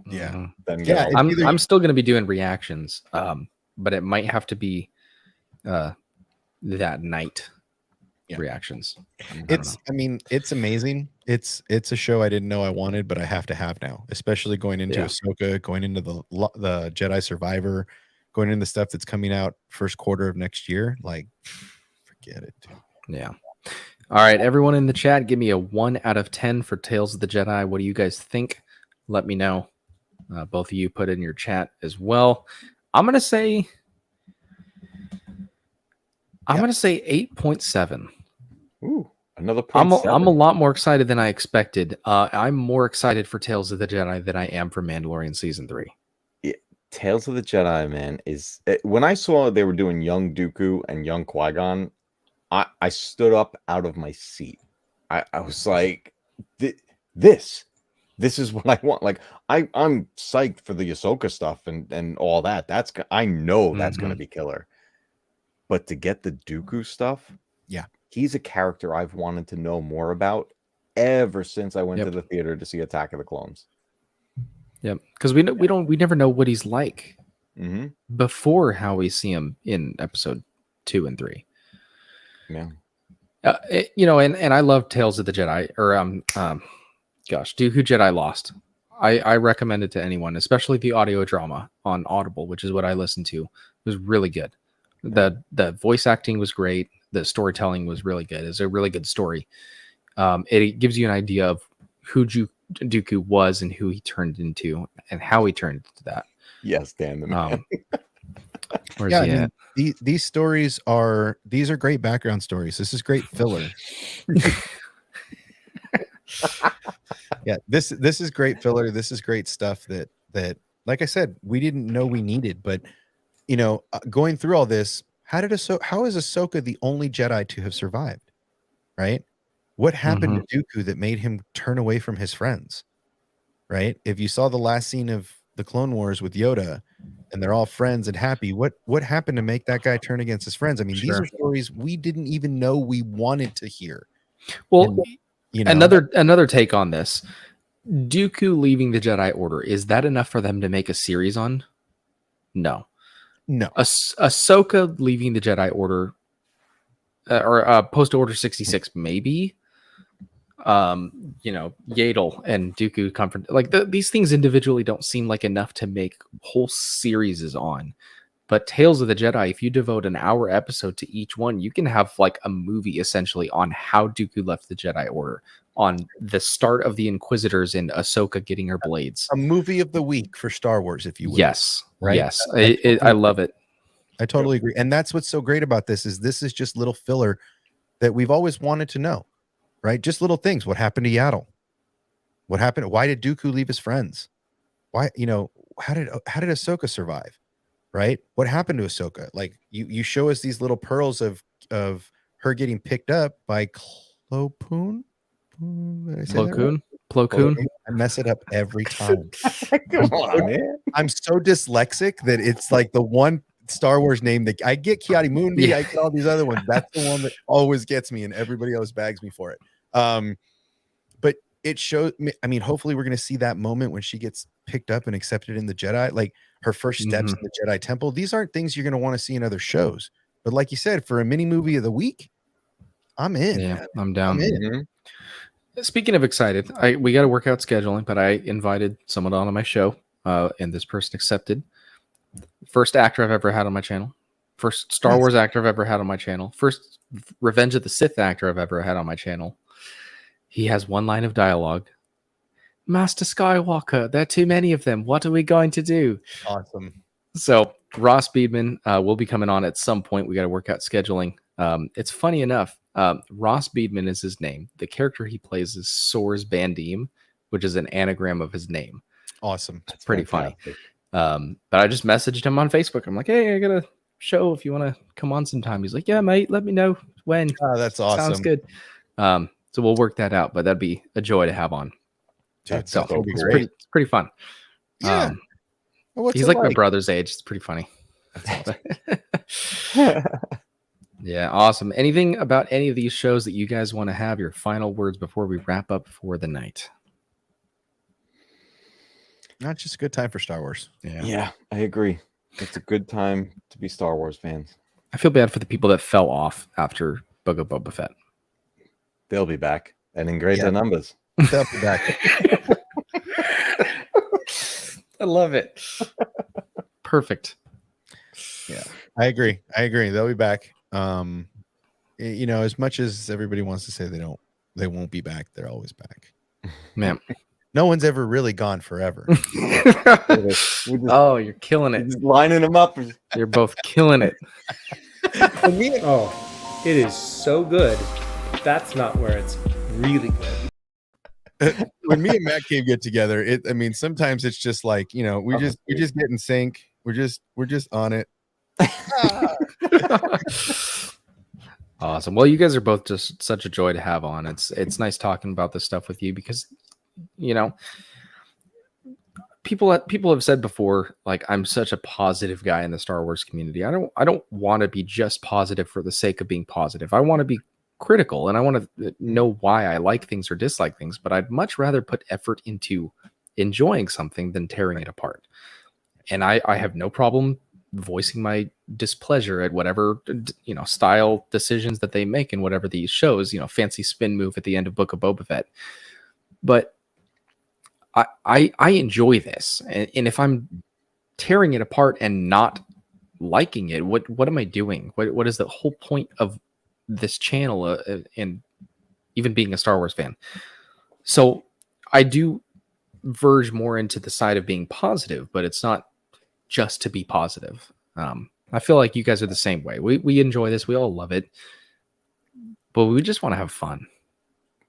Yeah. Then I'm still going to be doing reactions, but it might have to be that night reactions. It's amazing. It's a show I didn't know I wanted, but I have to have now, especially going into Ahsoka, going into the Jedi Survivor, going into stuff that's coming out first quarter of next year. Like, forget it, dude. Yeah. All right, everyone in the chat, give me a 1 out of 10 for Tales of the Jedi. What do you guys think? Let me know. Both of you put in your chat as well. I'm gonna say 8.7. Ooh, another I'm 0.7. a lot more excited than I expected. I'm more excited for Tales of the Jedi than I am for Mandalorian Season 3. Yeah, Tales of the Jedi, man, when I saw they were doing young Dooku and young Qui-Gon, I stood up out of my seat. I was like, this is what I want. Like, I'm psyched for the Ahsoka stuff and all that. I know that's going to be killer. But to get the Dooku stuff, he's a character I've wanted to know more about ever since I went to the theater to see Attack of the Clones. Yep, because we never know what he's like before how we see him in episode 2 and 3. Yeah, and I love Tales of the Jedi, or Dooku Jedi Lost. I recommend it to anyone, especially the audio drama on Audible, which is what I listened to. It was really good. The voice acting was great. The storytelling was really good. It's a really good story. It gives you an idea of who Dooku was and who he turned into and how he turned into that. Yes, Dan the man. Where's he at? These stories are great background stories. This is great filler. Yeah, this is great filler. This is great stuff that like I said, we didn't know we needed, but going through all this, how is Ahsoka the only Jedi to have survived? Right? What happened to Dooku that made him turn away from his friends? Right? If you saw the last scene of the Clone Wars with Yoda and they're all friends and happy, what happened to make that guy turn against his friends? I mean, these are stories we didn't even know we wanted to hear. Well, another take on this. Dooku leaving the Jedi Order, is that enough for them to make a series on? No. Ahsoka leaving the Jedi Order or post Order 66, maybe. Yaddle and Dooku comfort, like these things individually don't seem like enough to make whole series on. But Tales of the Jedi, if you devote an hour episode to each one, you can have like a movie essentially on how Dooku left the Jedi Order, on the start of the Inquisitors and Ahsoka getting her blades. A movie of the week for Star Wars, if you will. Yes, right? Yes, I love it. I totally agree, and that's what's so great about this is just little filler that we've always wanted to know, right? Just little things. What happened to Yaddle? What happened? Why did Dooku leave his friends? Why? How did Ahsoka survive? Right? What happened to Ahsoka? Like you show us these little pearls of her getting picked up by Plo Koon. Plo Koon. I mess it up every time. Come on, man. I'm so dyslexic that it's like the one Star Wars name that I get Kiadi Mundi, I get all these other ones. That's the one that always gets me, and everybody else bags me for it. But it shows me. I mean, hopefully, we're going to see that moment when she gets picked up and accepted in the Jedi, like her first steps in the Jedi Temple. These aren't things you're going to want to see in other shows. But like you said, for a mini movie of the week, I'm in. Yeah, man. I'm down. I'm in. Speaking of excited, we got to work out scheduling, but I invited someone on my show, and this person accepted. First actor I've ever had on my channel. First Star Wars actor I've ever had on my channel. First Revenge of the Sith actor I've ever had on my channel. He has one line of dialogue. Master Skywalker, there are too many of them. What are we going to do? Awesome. So Ross Beedman will be coming on at some point. We got to work out scheduling. It's funny enough. Ross Beedman is his name. The character he plays is Soars Bandim, which is an anagram of his name. Awesome. It's pretty funny. But I just messaged him on Facebook. I'm like, hey, I got a show if you want to come on sometime. He's like, yeah, mate, let me know when. Oh, that's awesome. Sounds good. So we'll work that out, but that'd be a joy to have on. Dude, so that'll be it's great. pretty fun. Yeah. What's He's it like my brother's age. It's pretty funny. Yeah, awesome. Anything about any of these shows that you guys want to have your final words before we wrap up for the night? Not just a good time for Star Wars. Yeah, I agree. It's a good time to be Star Wars fans. I feel bad for the people that fell off after Book of Boba Fett. They'll be back and in greater numbers. They'll be back. I love it. Perfect. Yeah, I agree. They'll be back. You know, as much as everybody wants to say they won't be back, they're always back. Man, no one's ever really gone forever. Oh, you're killing it. Just lining them up. You're both killing it. Oh, it is so good. That's not where it's really good. When me and Matt Cave get together, I mean, sometimes it's just like, you know, we just get in sync. We're just on it. Awesome. Well, you guys are both just such a joy to have on. It's nice talking about this stuff with you because, you know, people have said before, like, I'm such a positive guy in the Star Wars community. I don't want to be just positive for the sake of being positive. I want to be critical and I want to know why I like things or dislike things, but I'd much rather put effort into enjoying something than tearing it apart. And I have no problem voicing my displeasure at whatever, you know, style decisions that they make in whatever these shows, you know, fancy spin move at the end of Book of Boba Fett. But I enjoy this. And if I'm tearing it apart and not liking it, what am I doing? What is the whole point of this channel and even being a Star Wars fan? So I do verge more into the side of being positive, but it's not just to be positive. I feel like you guys are the same way. We enjoy this. We all love it, but we just want to have fun.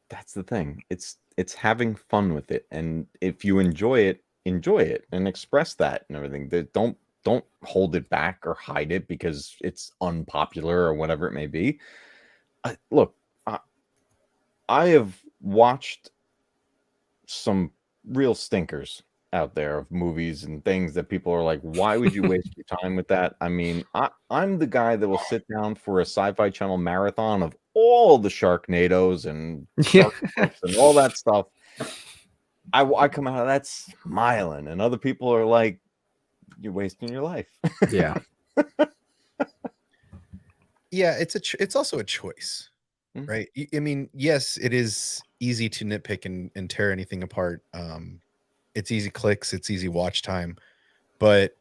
That's the thing. It's having fun with it. And if you enjoy it and express that and everything. Don't hold it back or hide it because it's unpopular or whatever it may be. Look, I have watched some real stinkers out there of movies and things that people are like, why would you waste your time with that? I mean, I'm the guy that will sit down for a Sci-Fi Channel marathon of all the Sharknadoes and Shark Clips and all that stuff. I come out of that smiling, and other people are like, you're wasting your life. Yeah. Yeah, it's also a choice, right? I mean, yes, it is easy to nitpick and tear anything apart. It's easy clicks, it's easy watch time, but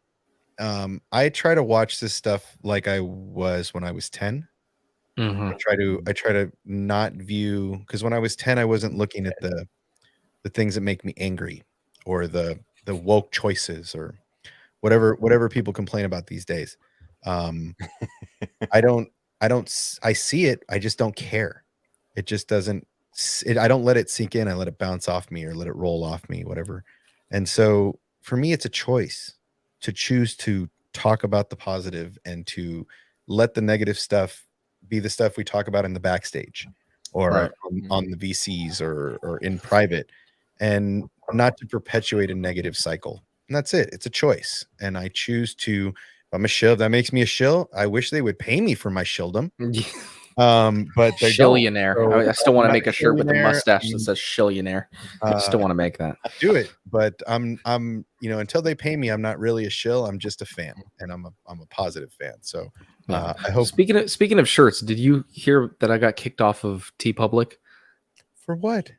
I try to watch this stuff like I was when I was 10. I try to not view, because when I was 10, I wasn't looking at the things that make me angry or the woke choices or whatever people complain about these days. I see it, I just don't care. It just doesn't, I don't let it sink in. I let it bounce off me or let it roll off me, whatever. And so for me, it's a choice to choose to talk about the positive and to let the negative stuff be the stuff we talk about in the backstage or on the VCs or in private, and not to perpetuate a negative cycle. And that's it. It's a choice. And I choose to, if I'm a shill, that makes me a shill. I wish they would pay me for my shilldom. But they Shillionaire. don't. So I still want to make a shirt with a shillionaire. mustache that says Shillionaire. I still want to make that. Do it, but I'm until they pay me, I'm not really a shill. I'm just a fan, and I'm a positive fan. So I hope. Speaking of shirts, did you hear that I got kicked off of TeePublic? For what?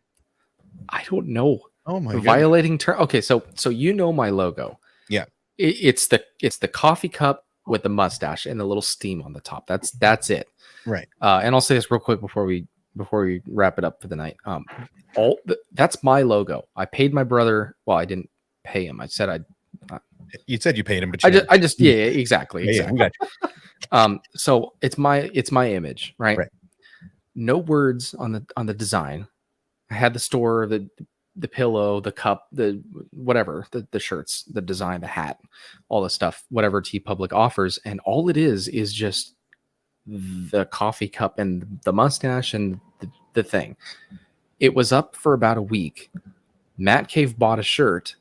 I don't know. Oh my god. Violating term. Okay, so you know my logo. Yeah. It's the coffee cup with the mustache and the little steam on the top. That's it. Right. And I'll say this real quick before we wrap it up for the night. That's my logo. I paid my brother. Well, I didn't pay him. I said You said you paid him, but I just yeah, exactly. Yeah, we got you. So it's my image, right? Right. No words on the design. I had the store, the pillow, the cup, the whatever, the shirts, the design, the hat, all the stuff, whatever TeePublic offers, and all it is just the coffee cup and the mustache and the thing. It was up for about a week. Matt Cave bought a shirt,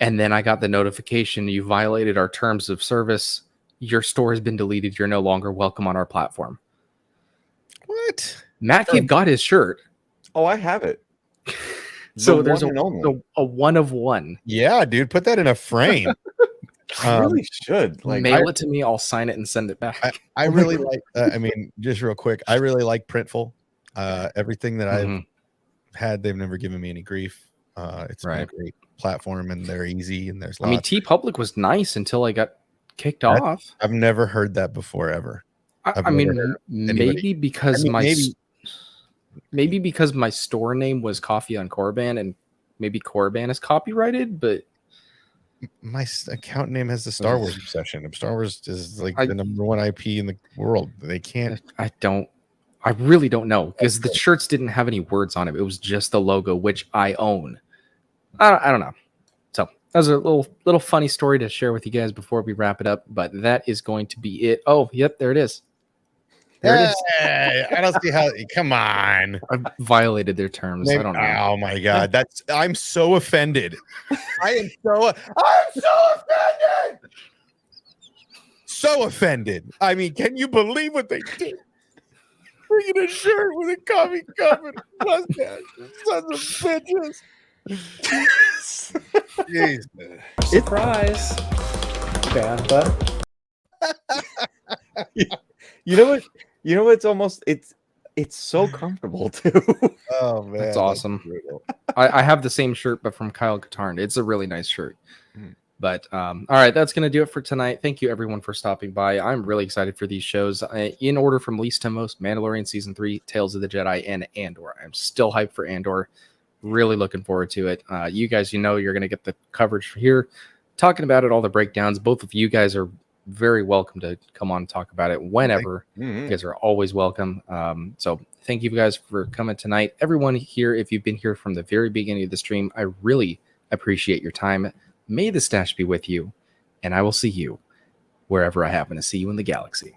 and then I got the notification, you violated our terms of service. Your store has been deleted. You're no longer welcome on our platform. What? Matt Cave got his shirt. Oh, I have it. So there's a one of one. Yeah, dude, put that in a frame. I really should mail it to me. I'll sign it and send it back. I really like. I mean, just real quick, I really like Printful. Everything that I've had, they've never given me any grief. It's been a great platform, and they're easy. And there's. I mean, TeePublic was nice until I got kicked off. I've never heard that before ever. I mean, maybe because maybe because my store name was Coffee on Korriban, and maybe Korriban is copyrighted, but my account name has the Star Wars obsession. Star Wars is like the number one IP in the world. They can't. I really don't know, because the shirts didn't have any words on it. It was just the logo, which I own. I don't know. So that was a little funny story to share with you guys before we wrap it up. But that is going to be it. Oh, yep, there it is. There it is. I don't see how. Come on, I violated their terms. I don't know. Oh my god, I'm so offended. I'm so offended. So offended. I mean, can you believe what they did? Bringing a shirt with a coffee cup and a mustache. Sons of bitches. Jesus. Surprise. Bantha. You know what's almost it's so comfortable too. Oh man, that's awesome. I have the same shirt, but from Kyle Katarn. It's a really nice shirt. But all right, that's gonna do it for tonight. Thank you everyone for stopping by. I'm really excited for these shows. In order from least to most: Mandalorian season 3, Tales of the Jedi, and Andor. I'm still hyped for Andor. Really looking forward to it. You guys, you're gonna get the coverage here, talking about it, all the breakdowns. Both of you guys are very welcome to come on and talk about it whenever. You guys are always welcome. So thank you guys for coming tonight. Everyone here, if you've been here from the very beginning of the stream, I really appreciate your time. May the stash be with you, and I will see you wherever I happen to see you in the galaxy.